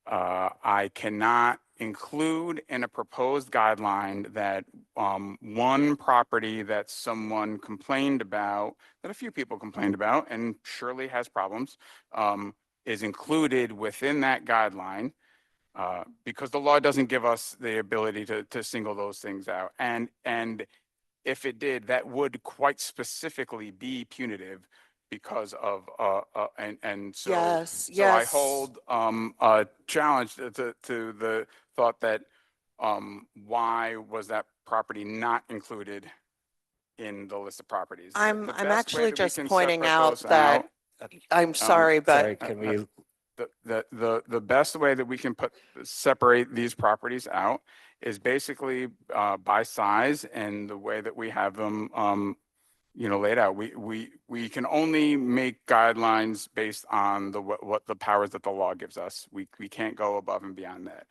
I cannot include in a proposed guideline that one property that someone complained about, that a few people complained about, and surely has problems, is included within that guideline because the law doesn't give us the ability to single those things out. And if it did, that would quite specifically be punitive because of and so Yes, so I yes. hold a challenge to the thought that why was that property not included in the list of properties? I'm The best way actually that we just can pointing separate out those that, out, I'm sorry, but Sorry, can we, the best way that we can separate these properties out is basically by size and the way that we have them laid out. We can only make guidelines based on what the powers that the law gives us. We can't go above and beyond that.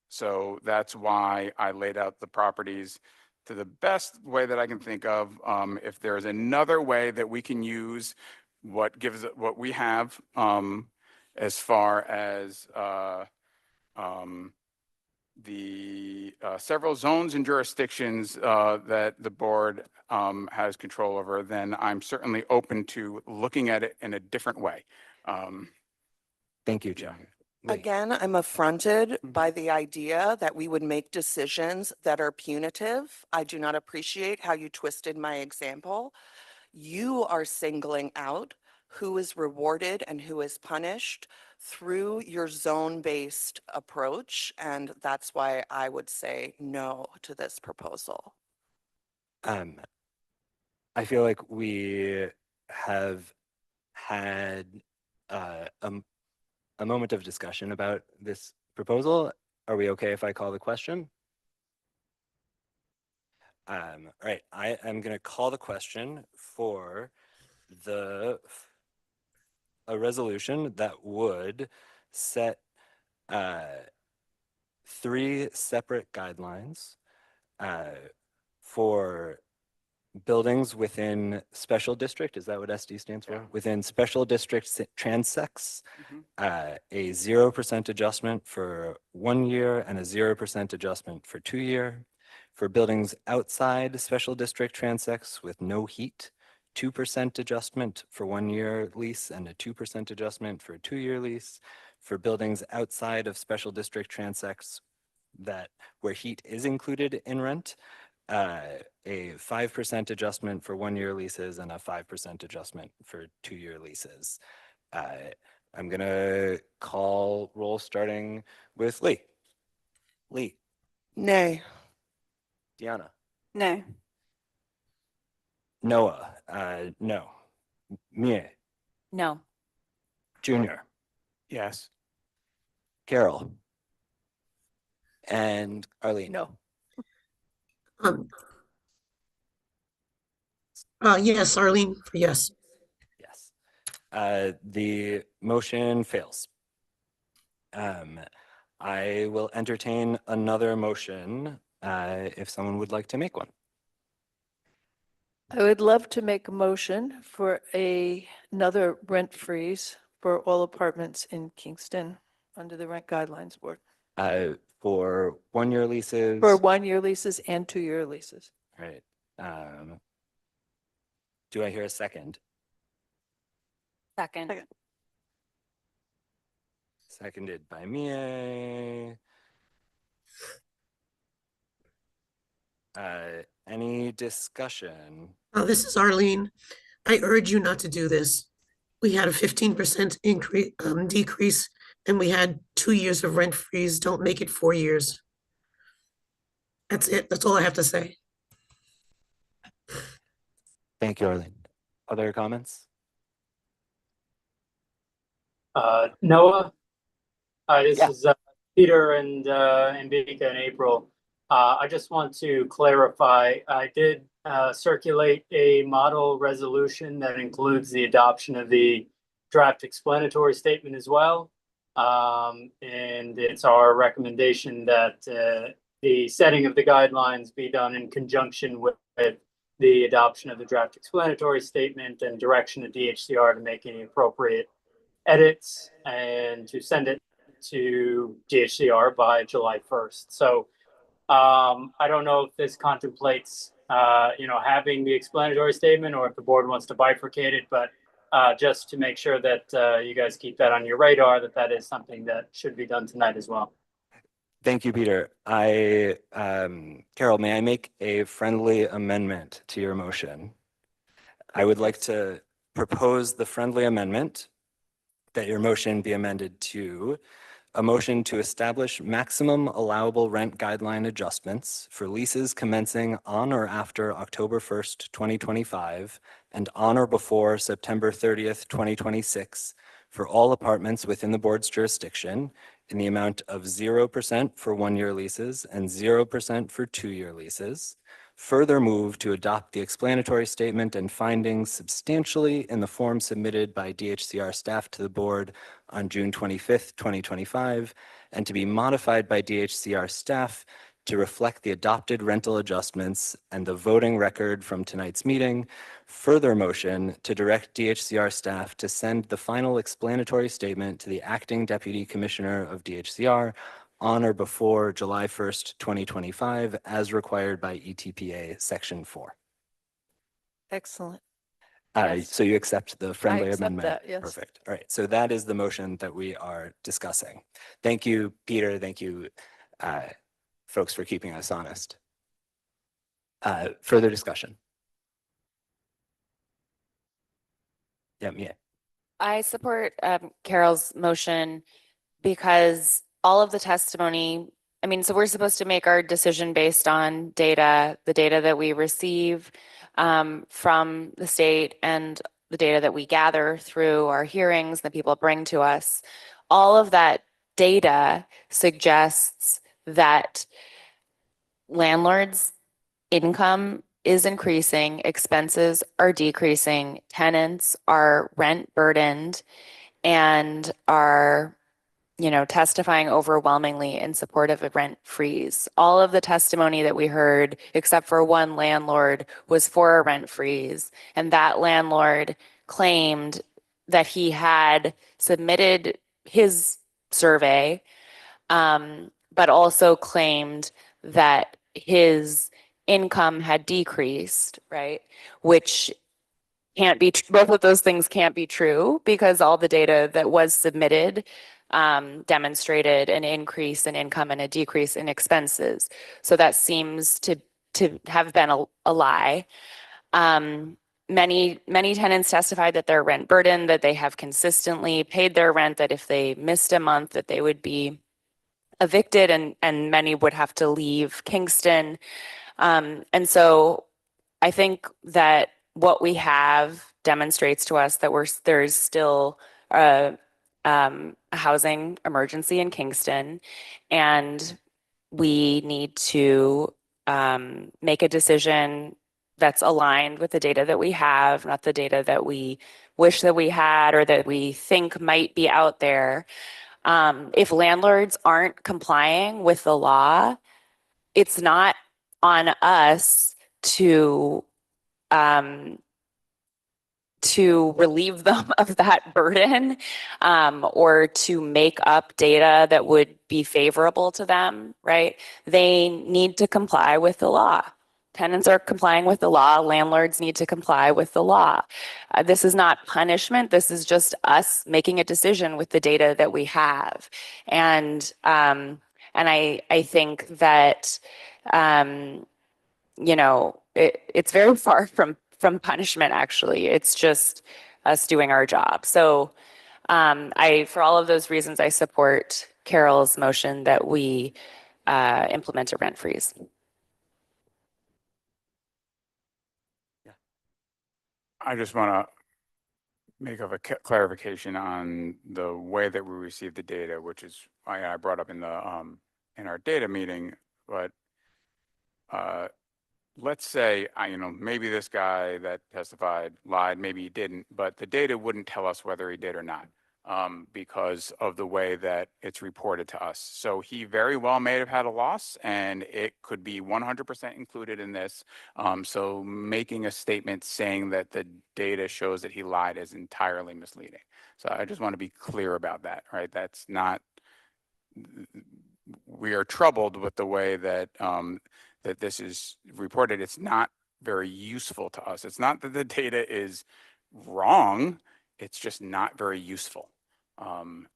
So that's why I laid out the properties to the best way that I can think of. If there's another way that we can use what we have as far as the several zones and jurisdictions that the board has control over, then I'm certainly open to looking at it in a different way. thank you, Junior. Lee. again, I'm affronted Mhm. by the idea that we would make decisions that are punitive. I do not appreciate how you twisted my example. You are singling out who is rewarded and who is punished through your zone-based approach. And that's why I would say no to this proposal. I feel like we have had a moment of discussion about this proposal. Are we okay if I call the question? All right, I am going to call the question for a resolution that would set 3 separate guidelines for buildings within special district. Is that what SD stands for? Yeah. Within special district transects, Mhm. a 0% adjustment for 1 year and a 0% adjustment for 2 year. For buildings outside special district transects with no heat, 2% adjustment for 1 year lease and a 2% adjustment for a 2 year lease. For buildings outside of special district transects where heat is included in rent, a 5% adjustment for 1 year leases and a 5% adjustment for 2 year leases. I'm gonna call roll starting with Lee. Lee, Nay. Deanna, No. Noah, no. Mie, No. Junior, Yes. Carol, and Arlene. No. Um, yes, Arlene, yes. Yes. The motion fails. I will entertain another motion if someone would like to make one. I would love to make a motion for another rent freeze for all apartments in Kingston under the Rent Guidelines Board For 1 year leases. for 1 year leases and 2 year leases. Right. Do I hear a second? Second. Second. Seconded by me. Any discussion? This is Arlene. I urge you not to do this. We had a 15% increase, decrease, and we had 2 years of rent freeze. Don't make it 4 years. That's it. That's all I have to say. Thank you, Arlene. Other comments? Noah, this Yeah. is Peter and Vika and April. I just want to clarify, I did circulate a model resolution that includes the adoption of the draft explanatory statement as well. And it's our recommendation that the setting of the guidelines be done in conjunction with the adoption of the draft explanatory statement and direction to DHCR to make any appropriate edits and to send it to DHCR by July 1st. So I don't know if this contemplates, having the explanatory statement or if the board wants to bifurcate it, but just to make sure that you guys keep that on your radar, that is something that should be done tonight as well. Thank you, Peter. Carol, may I make a friendly amendment to your motion? I would like to propose the friendly amendment that your motion be amended to a motion to establish maximum allowable rent guideline adjustments for leases commencing on or after October 1st, 2025, and on or before September 30th, 2026, for all apartments within the board's jurisdiction in the amount of 0% for 1 year leases and 0% for 2 year leases. Further move to adopt the explanatory statement and findings substantially in the form submitted by DHCR staff to the board on June 25th, 2025, and to be modified by DHCR staff to reflect the adopted rental adjustments and the voting record from tonight's meeting. Further motion to direct DHCR staff to send the final explanatory statement to the acting deputy commissioner of DHCR on or before July 1st, 2025, as required by ETPA Section 4. Excellent. Yes. So you accept the friendly accept amendment? that, yes. Perfect. All right. So that is the motion that we are discussing. Thank you, Peter. Thank you, folks, for keeping us honest. Further discussion? Yeah. I support Carol's motion because all of the testimony, I mean, so we're supposed to make our decision based on data, the data that we receive from the state and the data that we gather through our hearings that people bring to us. All of that data suggests that landlords' income is increasing, expenses are decreasing, tenants are rent burdened and are testifying overwhelmingly in support of a rent freeze. All of the testimony that we heard, except for one landlord, was for a rent freeze. And that landlord claimed that he had submitted his survey, but also claimed that his income had decreased, right? Which can't be, both of those things can't be true because all the data that was submitted demonstrated an increase in income and a decrease in expenses. So that seems to have been a lie. Many tenants testified that their rent burden, that they have consistently paid their rent, that if they missed a month, that they would be evicted, and many would have to leave Kingston. And so I think that what we have demonstrates to us that there's still a housing emergency in Kingston, and we need to make a decision that's aligned with the data that we have, not the data that we wish that we had or that we think might be out there. If landlords aren't complying with the law, it's not on us to relieve them of that burden or to make up data that would be favorable to them, right? They need to comply with the law. Tenants are complying with the law. Landlords need to comply with the law. This is not punishment. This is just us making a decision with the data that we have. And I think that it's very far from punishment, actually. It's just us doing our job. So for all of those reasons, I support Carol's motion that we implement a rent freeze. I just want to make a clarification on the way that we receive the data, which is I brought up in our data meeting. But let's say maybe this guy that testified lied, maybe he didn't, but the data wouldn't tell us whether he did or not because of the way that it's reported to us. So he very well may have had a loss, and it could be 100% included in this. So making a statement saying that the data shows that he lied is entirely misleading. So I just want to be clear about that, right? That's not, we are troubled with the way that that this is reported. It's not very useful to us. It's not that the data is wrong, it's just not very useful.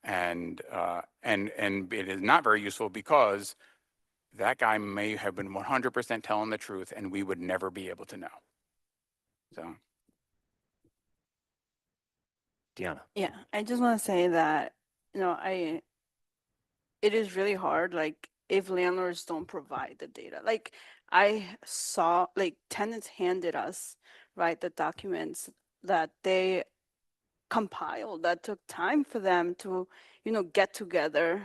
And it is not very useful because that guy may have been 100% telling the truth and we would never be able to know. So. Deanna. Yeah, I just want to say that, it is really hard, like, if landlords don't provide the data. Like, I saw, like, tenants handed us, right, the documents that they compiled, that took time for them to, get together.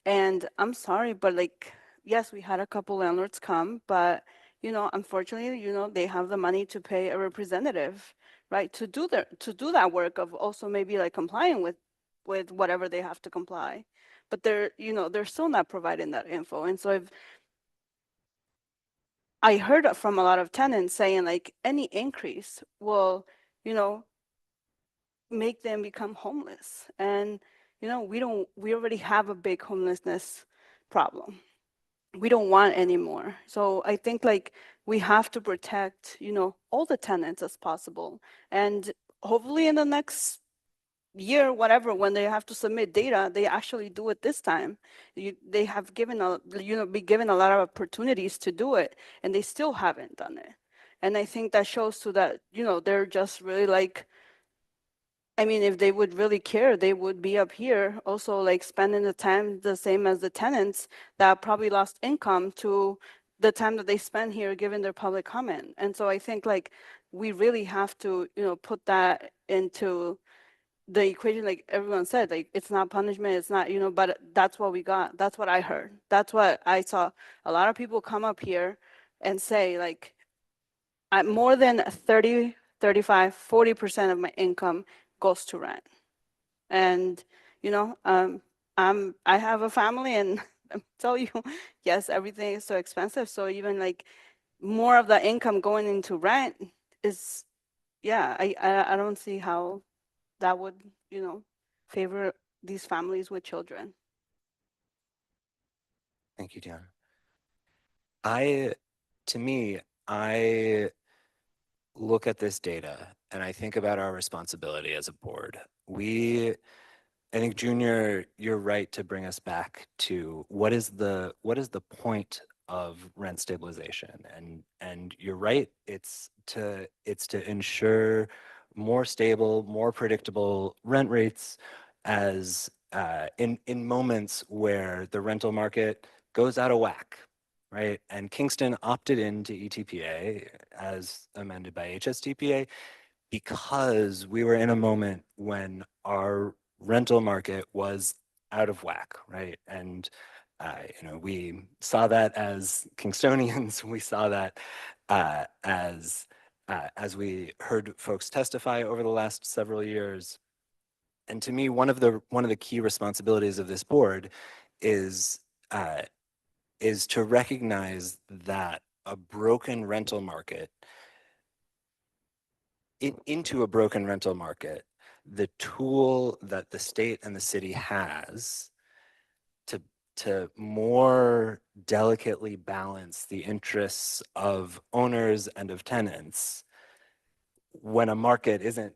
And I'm sorry, but, like, yes, we had a couple landlords come, but, unfortunately, they have the money to pay a representative, right, to do that work of also maybe like complying with whatever they have to comply. But they're still not providing that info. And so I heard from a lot of tenants saying, like, any increase will, make them become homeless. And, we already have a big homelessness problem. We don't want any more. So I think, like, we have to protect, all the tenants as possible. And hopefully in the next year, whatever, when they have to submit data, they actually do it this time. They have given be given a lot of opportunities to do it, and they still haven't done it. And I think that shows to that, they're just really like I mean, if they would really care, they would be up here also like spending the time the same as the tenants that probably lost income to the time that they spend here giving their public comment. And so I think like we really have to, put that into the equation, like everyone said, like it's not punishment, it's not, but that's what we got. That's what I heard. That's what I saw. A lot of people come up here and say like, more than 30, 35, 40% of my income goes to rent. And, I have a family and I tell you, yes, everything is so expensive. So even like more of the income going into rent is, yeah, I don't see how that would, favor these families with children. Thank you, Dion. To me, I look at this data and I think about our responsibility as a board. I think Junior, you're right to bring us back to what is the point of rent stabilization, and you're right. It's to ensure more stable, more predictable rent rates as in moments where the rental market goes out of whack, right? And Kingston opted into ETPA as amended by HSTPA because we were in a moment when our rental market was out of whack, right? And we saw that as Kingstonians. We saw that as we heard folks testify over the last several years. And to me, one of the key responsibilities of this board is to recognize that a broken rental market into a broken rental market, the tool that the state and the city has to more delicately balance the interests of owners and of tenants when a market isn't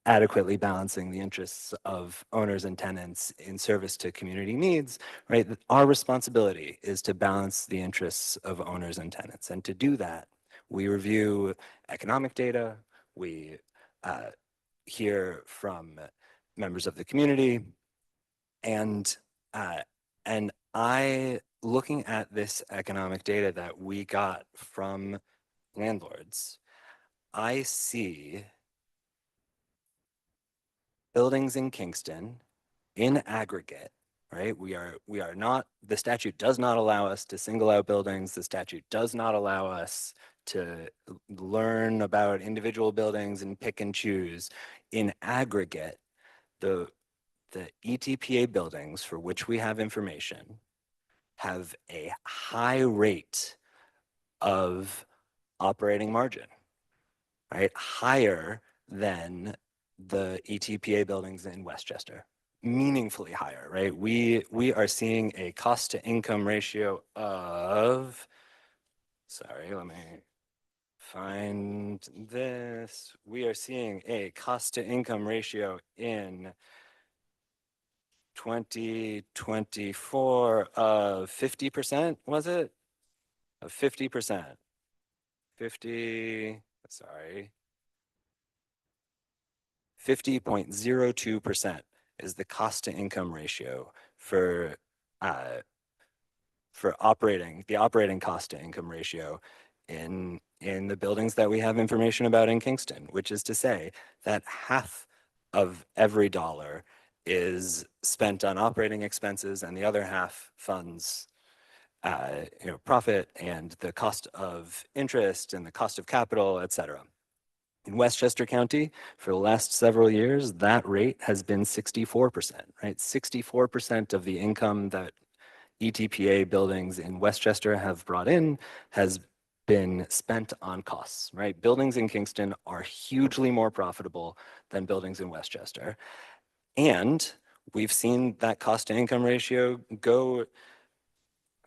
adequately balancing the interests of owners and tenants in service to community needs, right? Our responsibility is to balance the interests of owners and tenants. And to do that, we review economic data, we hear from members of the community, and looking at this economic data that we got from landlords, I see buildings in Kingston in aggregate, right? We are not, the statute does not allow us to single out buildings. The statute does not allow us to learn about individual buildings and pick and choose. In aggregate, the ETPA buildings for which we have information have a high rate of operating margin, right? Higher than the ETPA buildings in Westchester, meaningfully higher, right? We are seeing a cost to income ratio of, sorry, let me find this. We are seeing a cost to income ratio in 2024 of 50%, was it? Of 50%. 50.02% is the cost to income ratio for the operating cost to income ratio in the buildings that we have information about in Kingston, which is to say that half of every dollar is spent on operating expenses and the other half funds profit and the cost of interest and the cost of capital, et cetera. In Westchester County, for the last several years, that rate has been 64%, right? 64% of the income that ETPA buildings in Westchester have brought in has been spent on costs, right? Buildings in Kingston are hugely more profitable than buildings in Westchester. And we've seen that cost to income ratio go,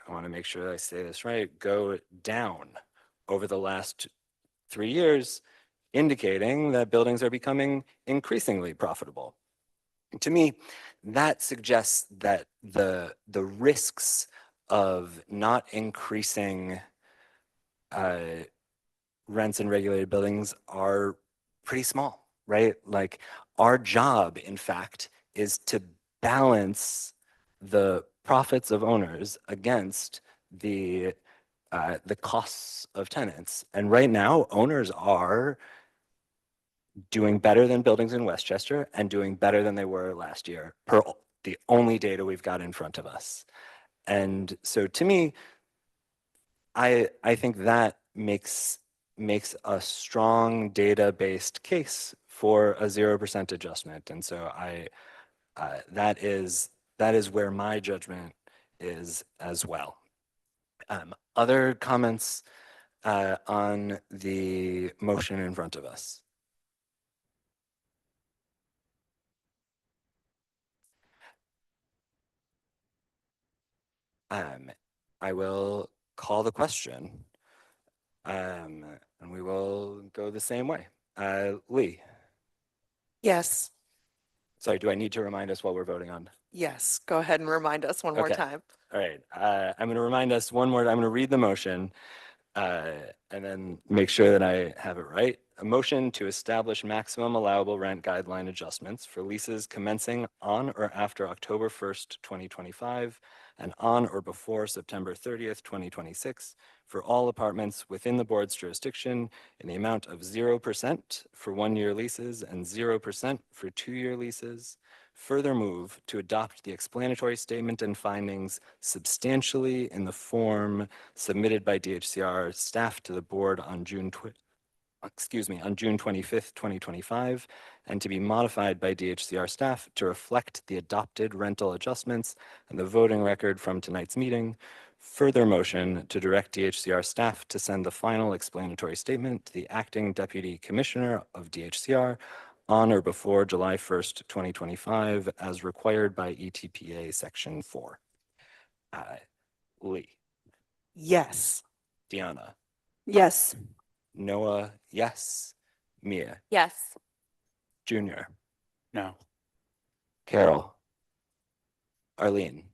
I want to make sure I say this right, go down over the last 3 years, indicating that buildings are becoming increasingly profitable. To me, that suggests that the risks of not increasing rents in regulated buildings are pretty small, right? Like our job, in fact, is to balance the profits of owners against the costs of tenants. And right now, owners are doing better than buildings in Westchester and doing better than they were last year, per the only data we've got in front of us. And so to me, I think that makes a strong data-based case for a 0% adjustment. And so that is where my judgment is as well. Other comments on the motion in front of us? I will call the question, and we will go the same way. Lee, Yes, sorry, do I need to remind us what we're voting on? yes, go ahead and remind us one more Okay. time. All right, I'm going to remind us one more. I'm going to read the motion and then make sure that I have it right. A motion to establish maximum allowable rent guideline adjustments for leases commencing on or after October 1st, 2025, and on or before September 30th, 2026, for all apartments within the board's jurisdiction in the amount of 0% for one-year leases and 0% for two-year leases. Further move to adopt the explanatory statement and findings substantially in the form submitted by DHCR staff to the board on June 25th, 2025, and to be modified by DHCR staff to reflect the adopted rental adjustments and the voting record from tonight's meeting. Further motion to direct DHCR staff to send the final explanatory statement to the acting deputy commissioner of DHCR on or before July 1st, 2025, as required by ETPA Section 4. Lee, Yes, Deanna, Yes. Noah, yes. Mia, Yes. Junior, No. Carol, Arlene.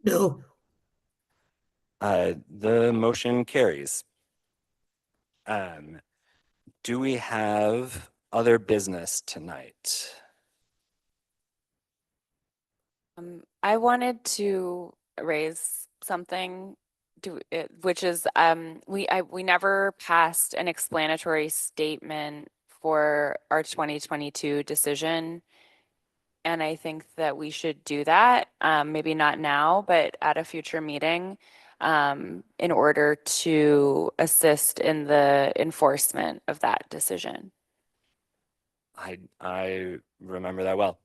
No, The motion carries. Do we have other business tonight? I wanted to raise something, which is we never passed an explanatory statement for our 2022 decision. And I think that we should do that, maybe not now, but at a future meeting, in order to assist in the enforcement of that decision. I remember that well.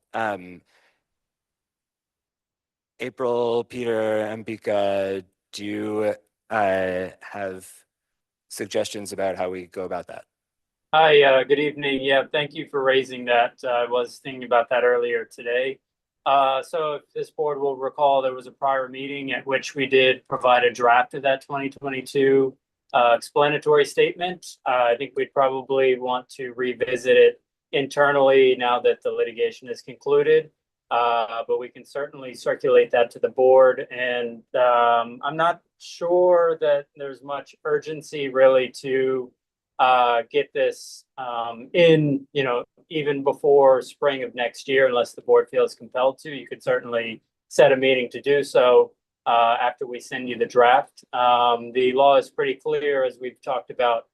April, Peter, Ambika, do you have suggestions about how we go about that? Hi, good evening. Yeah, thank you for raising that. I was thinking about that earlier today. So if this board will recall, there was a prior meeting at which we did provide a draft of that 2022 explanatory statement. I think we'd probably want to revisit it internally now that the litigation is concluded. But we can certainly circulate that to the board. And I'm not sure that there's much urgency really to get this in, even before spring of next year, unless the board feels compelled to. You could certainly set a meeting to do so after we send you the draft. The law is pretty clear, as we've talked about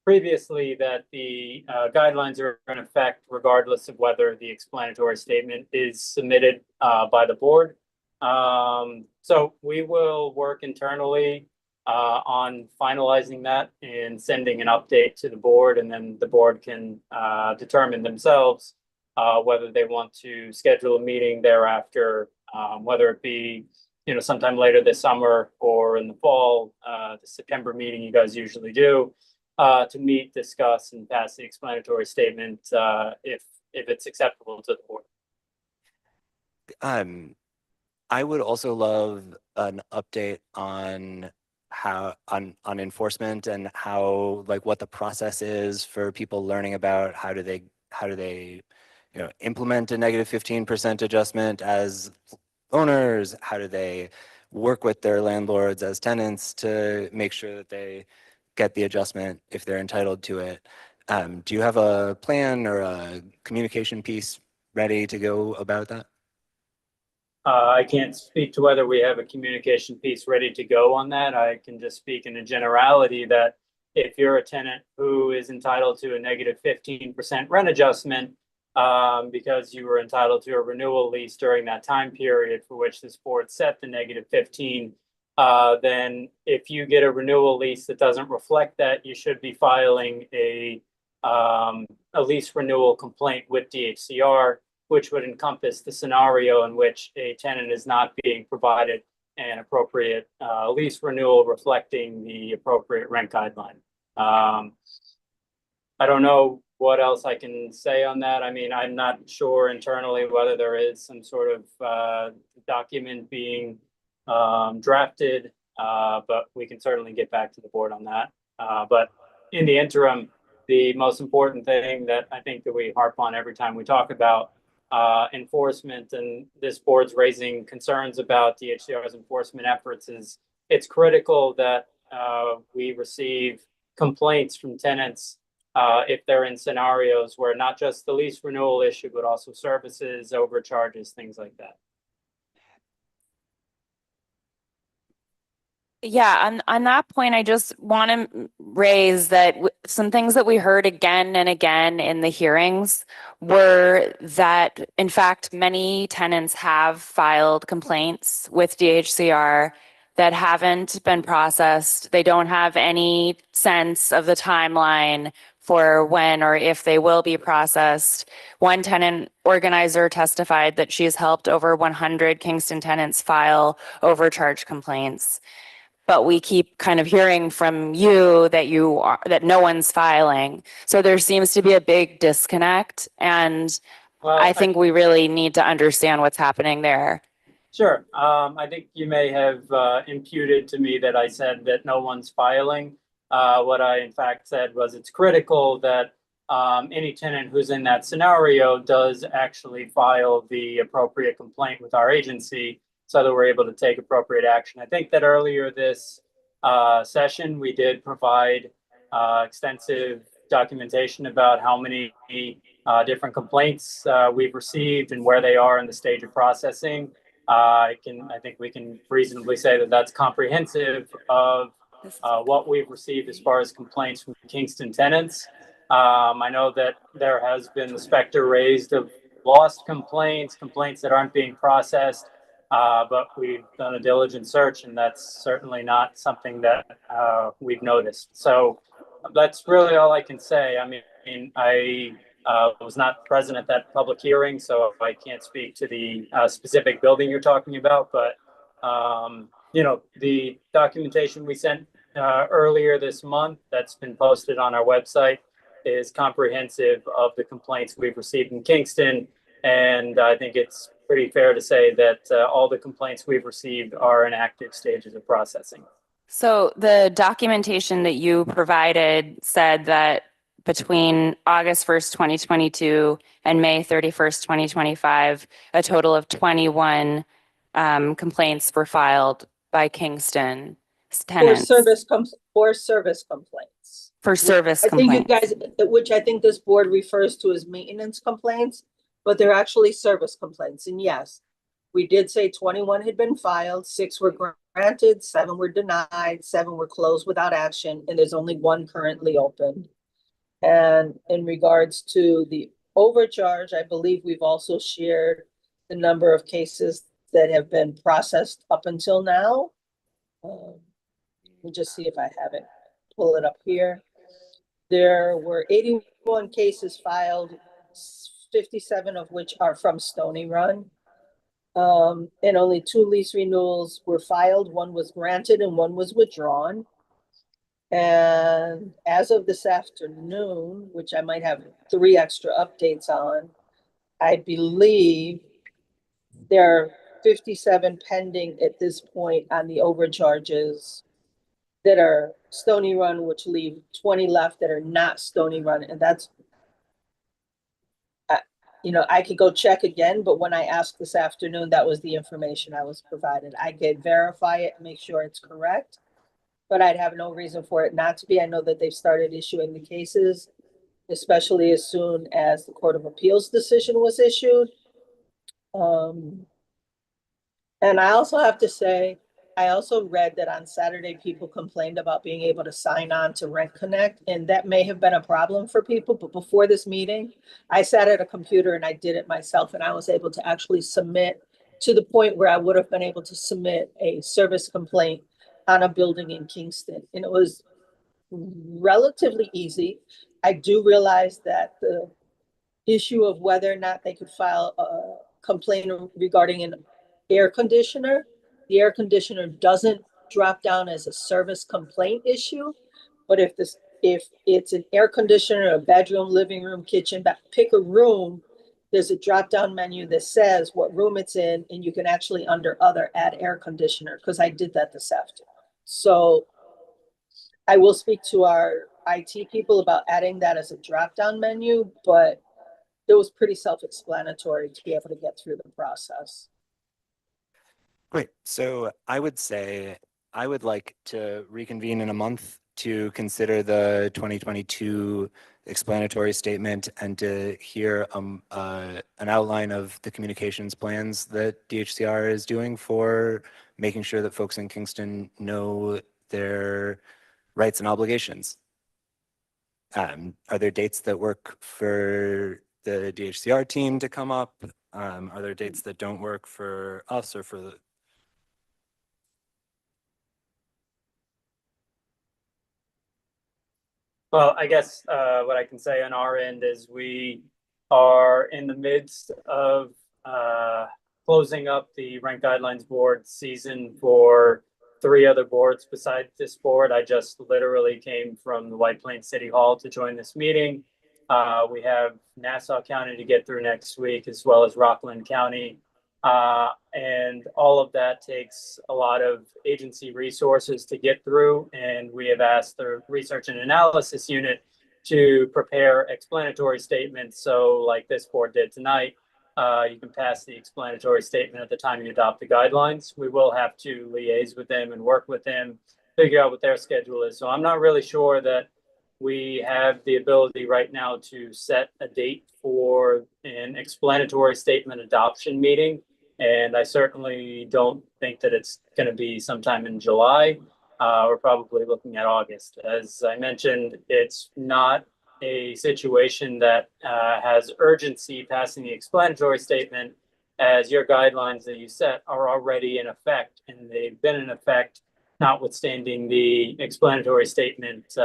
previously, that the guidelines are in effect regardless of whether the explanatory statement is submitted by the board. So we will work internally on finalizing that and sending an update to the board, and then the board can determine themselves whether they want to schedule a meeting thereafter, whether it be sometime later this summer or in the fall, the September meeting you guys usually do, to meet, discuss, and pass the explanatory statement if it's acceptable to the board. I would also love an update on on enforcement and how, like, what the process is for people learning about how do they implement a negative 15% adjustment as owners. How do they work with their landlords as tenants to make sure that they get the adjustment if they're entitled to it? Do you have a plan or a communication piece ready to go about that? I can't speak to whether we have a communication piece ready to go on that. I can just speak in a generality that if you're a tenant who is entitled to a negative 15% rent adjustment, because you were entitled to a renewal lease during that time period for which this board set the negative 15, then if you get a renewal lease that doesn't reflect that, you should be filing a lease renewal complaint with DHCR, which would encompass the scenario in which a tenant is not being provided an appropriate lease renewal reflecting the appropriate rent guideline. I don't know what else I can say on that. I mean, I'm not sure internally whether there is some sort of document being drafted, but we can certainly get back to the board on that. But in the interim, the most important thing that I think that we harp on every time we talk about enforcement, and this board's raising concerns about DHCR's enforcement efforts, is it's critical that we receive complaints from tenants if they're in scenarios where not just the lease renewal issue, but also services, overcharges, things like that. Yeah, on that point, I just want to raise that some things that we heard again and again in the hearings were that, in fact, many tenants have filed complaints with DHCR that haven't been processed. They don't have any sense of the timeline for when or if they will be processed. One tenant organizer testified that she's helped over 100 Kingston tenants file overcharge complaints. But we keep kind of hearing from you that no one's filing. So there seems to be a big disconnect, and Well, I think we really need to understand what's happening there. Sure. I think you may have imputed to me that I said that no one's filing. What I in fact said was it's critical that any tenant who's in that scenario does actually file the appropriate complaint with our agency so that we're able to take appropriate action. I think that earlier this session, we did provide extensive documentation about how many different complaints we've received and where they are in the stage of processing. I think we can reasonably say that that's comprehensive of what we've received as far as complaints from Kingston tenants. I know that there has been the specter raised of lost complaints that aren't being processed, but we've done a diligent search, and that's certainly not something that we've noticed. So that's really all I can say. I mean, I was not present at that public hearing, so I can't speak to the specific building you're talking about. But the documentation we sent earlier this month that's been posted on our website is comprehensive of the complaints we've received in Kingston, and I think it's pretty fair to say that all the complaints we've received are in active stages of processing. So the documentation that you provided said that between August 1st, 2022 and May 31st, 2025, a total of 21 complaints were filed by Kingston tenants. For service complaints. For service I think you complaints. guys, which I think this board refers to as maintenance complaints, but they're actually service complaints. And yes, we did say 21 had been filed, 6 were granted, 7 were denied, 7 were closed without action, and there's only 1 currently open. And in regards to the overcharge, I believe we've also shared the number of cases that have been processed up until now. Let me just see if I have it, pull it up here. There were 81 cases filed, 57 of which are from Stony Run. And only 2 lease renewals were filed. 1 was granted and 1 was withdrawn. And as of this afternoon, which I might have 3 extra updates on, I believe there are 57 pending at this point on the overcharges that are Stony Run, which leave 20 left that are not Stony Run. And that's, I could go check again, but when I asked this afternoon, that was the information I was provided. I could verify it, make sure it's correct, but I'd have no reason for it not to be. I know that they've started issuing the cases. especially as soon as the Court of Appeals decision was issued. And I also have to say, I also read that on Saturday, people complained about being able to sign on to Rent Connect, and that may have been a problem for people. But before this meeting, I sat at a computer and I did it myself, and I was able to actually submit to the point where I would have been able to submit a service complaint on a building in Kingston. And it was relatively easy. I do realize that the issue of whether or not they could file a complaint regarding an air conditioner, the air conditioner doesn't drop down as a service complaint issue. But if it's an air conditioner, a bedroom, living room, kitchen, pick a room, there's a drop down menu that says what room it's in, and you can actually under other add air conditioner, because I did that this afternoon. So I will speak to our IT people about adding that as a drop down menu, but it was pretty self-explanatory to be able to get through the process. Great. So I would say I would like to reconvene in a month to consider the 2022 explanatory statement and to hear an outline of the communications plans that DHCR is doing for making sure that folks in Kingston know their rights and obligations. Are there dates that work for the DHCR team to come up? Are there dates that don't work for us or for the? Well, I guess what I can say on our end is we are in the midst of closing up the Rent Guidelines Board season for 3 other boards besides this board. I just literally came from the White Plains City Hall to join this meeting. We have Nassau County to get through next week, as well as Rockland County. And all of that takes a lot of agency resources to get through. And we have asked the research and analysis unit to prepare explanatory statements. So like this board did tonight, you can pass the explanatory statement at the time you adopt the guidelines. We will have to liaise with them and work with them, figure out what their schedule is. So I'm not really sure that we have the ability right now to set a date for an explanatory statement adoption meeting. And I certainly don't think that it's going to be sometime in July. We're probably looking at August. As I mentioned, it's not a situation that has urgency passing the explanatory statement, as your guidelines that you set are already in effect, and they've been in effect notwithstanding the explanatory statement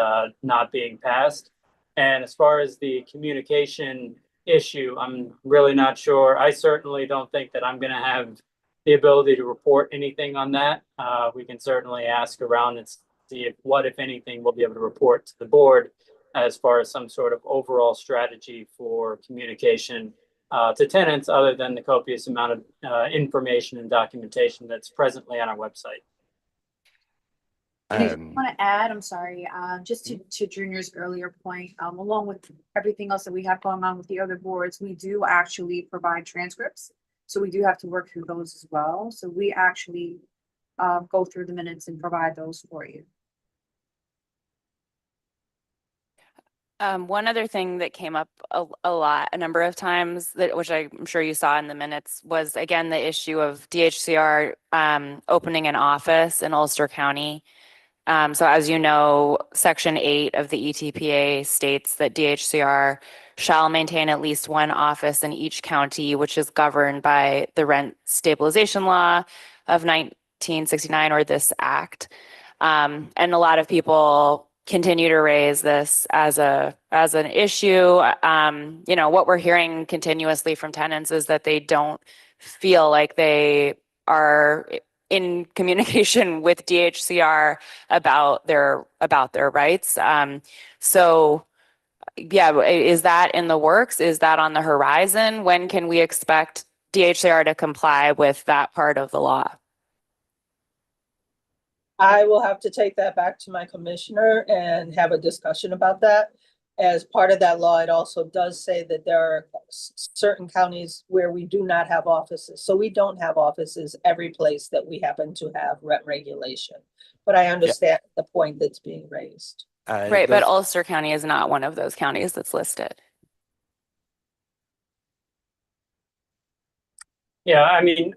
not being passed. And as far as the communication issue, I'm really not sure. I certainly don't think that I'm going to have the ability to report anything on that. We can certainly ask around and see what, if anything, we'll be able to report to the board as far as some sort of overall strategy for communication to tenants, other than the copious amount of information and documentation that's presently on our website. And I just want to add, I'm sorry, just to Junior's earlier point, along with everything else that we have going on with the other boards, we do actually provide transcripts. So we do have to work through those as well. So we actually go through the minutes and provide those for you. One other thing that came up a number of times, which I'm sure you saw in the minutes, was again the issue of DHCR opening an office in Ulster County. So as you know, Section 8 of the ETPA states that DHCR shall maintain at least one office in each county, which is governed by the Rent Stabilization Law of 1969, or this act. And a lot of people continue to raise this as an issue. You know, what we're hearing continuously from tenants is that they don't feel like they are in communication with DHCR about their rights. So yeah, is that in the works? Is that on the horizon? When can we expect DHCR to comply with that part of the law? I will have to take that back to my commissioner and have a discussion about that. As part of that law, it also does say that there are certain counties where we do not have offices. So we don't have offices every place that we happen to have rent regulation. But I understand the point that's being raised. Right, but those- Ulster County is not one of those counties that's listed. Yeah, I mean,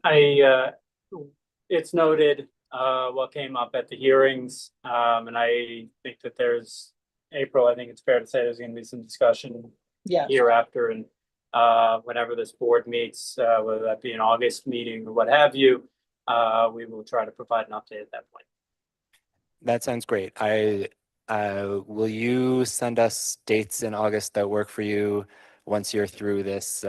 it's noted, what came up at the hearings. And I think that April, I think it's fair to say there's gonna be some discussion Yes. hereafter and, whenever this board meets, whether that be an August meeting or what have you, we will try to provide an update at that point. That sounds great. Will you send us dates in August that work for you once you're through this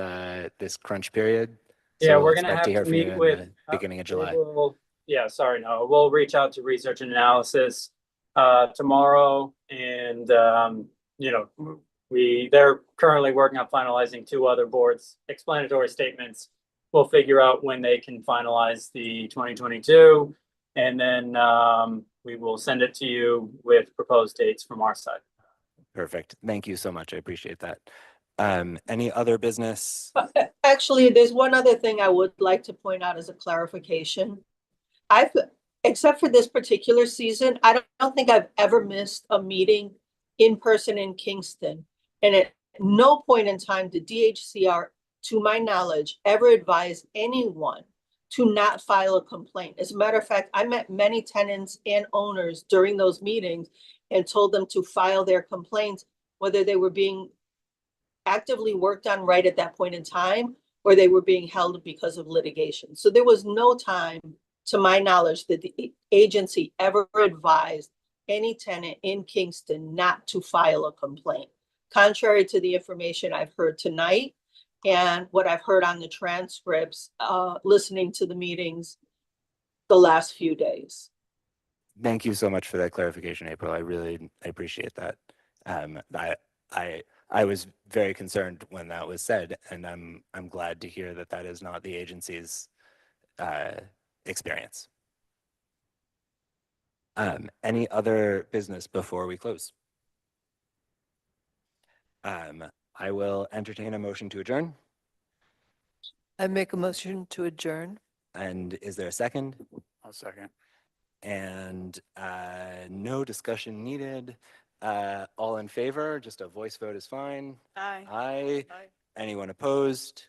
crunch period? So Yeah, we'll we're gonna expect to have hear to from you meet in with. the beginning of July. Yeah, sorry, no, we'll reach out to research and analysis tomorrow, and they're currently working on finalizing 2 other boards explanatory statements. We'll figure out when they can finalize the 2022, and then we will send it to you with proposed dates from our side. Perfect. Thank you so much. I appreciate that. Any other business? Actually, there's one other thing I would like to point out as a clarification. Except for this particular season, I don't think I've ever missed a meeting in person in Kingston. And at no point in time did DHCR, to my knowledge, ever advise anyone to not file a complaint. As a matter of fact, I met many tenants and owners during those meetings and told them to file their complaints, whether they were being actively worked on right at that point in time, or they were being held because of litigation. So there was no time, to my knowledge, that the agency ever advised any tenant in Kingston not to file a complaint, contrary to the information I've heard tonight and what I've heard on the transcripts, listening to the meetings the last few days. Thank you so much for that clarification, April. I appreciate that. I was very concerned when that was said, and I'm glad to hear that that is not the agency's experience. Any other business before we close? I will entertain a motion to adjourn. I make a motion to adjourn. And is there a second? I'll second. And no discussion needed. All in favor, just a voice vote is fine. Aye. Aye. Aye. Anyone opposed?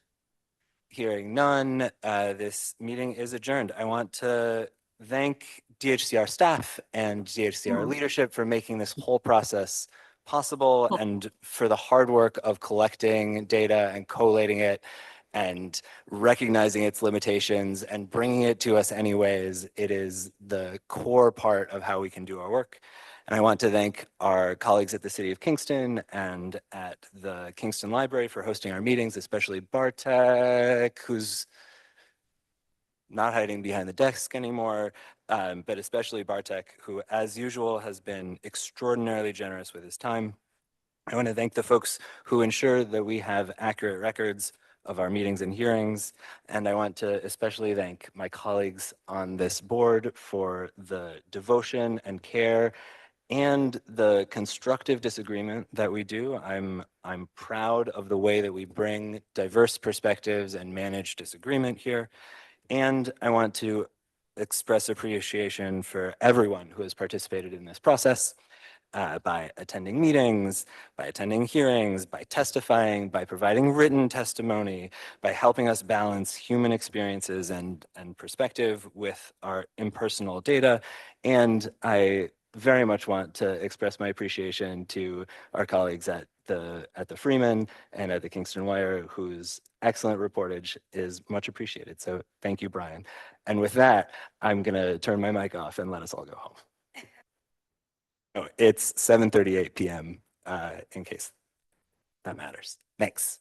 Hearing none, this meeting is adjourned. I want to thank DHCR staff and DHCR leadership for making this whole process possible and for the hard work of collecting data and collating it and recognizing its limitations and bringing it to us anyways. It is the core part of how we can do our work. And I want to thank our colleagues at the City of Kingston and at the Kingston Library for hosting our meetings, especially Bartek, who's not hiding behind the desk anymore, but especially Bartek, who, as usual, has been extraordinarily generous with his time. I want to thank the folks who ensure that we have accurate records of our meetings and hearings. And I want to especially thank my colleagues on this board for the devotion and care and the constructive disagreement that we do. I'm proud of the way that we bring diverse perspectives and manage disagreement here. And I want to express appreciation for everyone who has participated in this process. By attending meetings, by attending hearings, by testifying, by providing written testimony, by helping us balance human experiences and perspective with our impersonal data. And I very much want to express my appreciation to our colleagues at the Freeman and at the Kingston Wire, whose excellent reportage is much appreciated. So thank you, Brian. And with that, I'm gonna turn my mic off and let us all go home. Oh, it's 7:38 p.m. In case that matters. Thanks.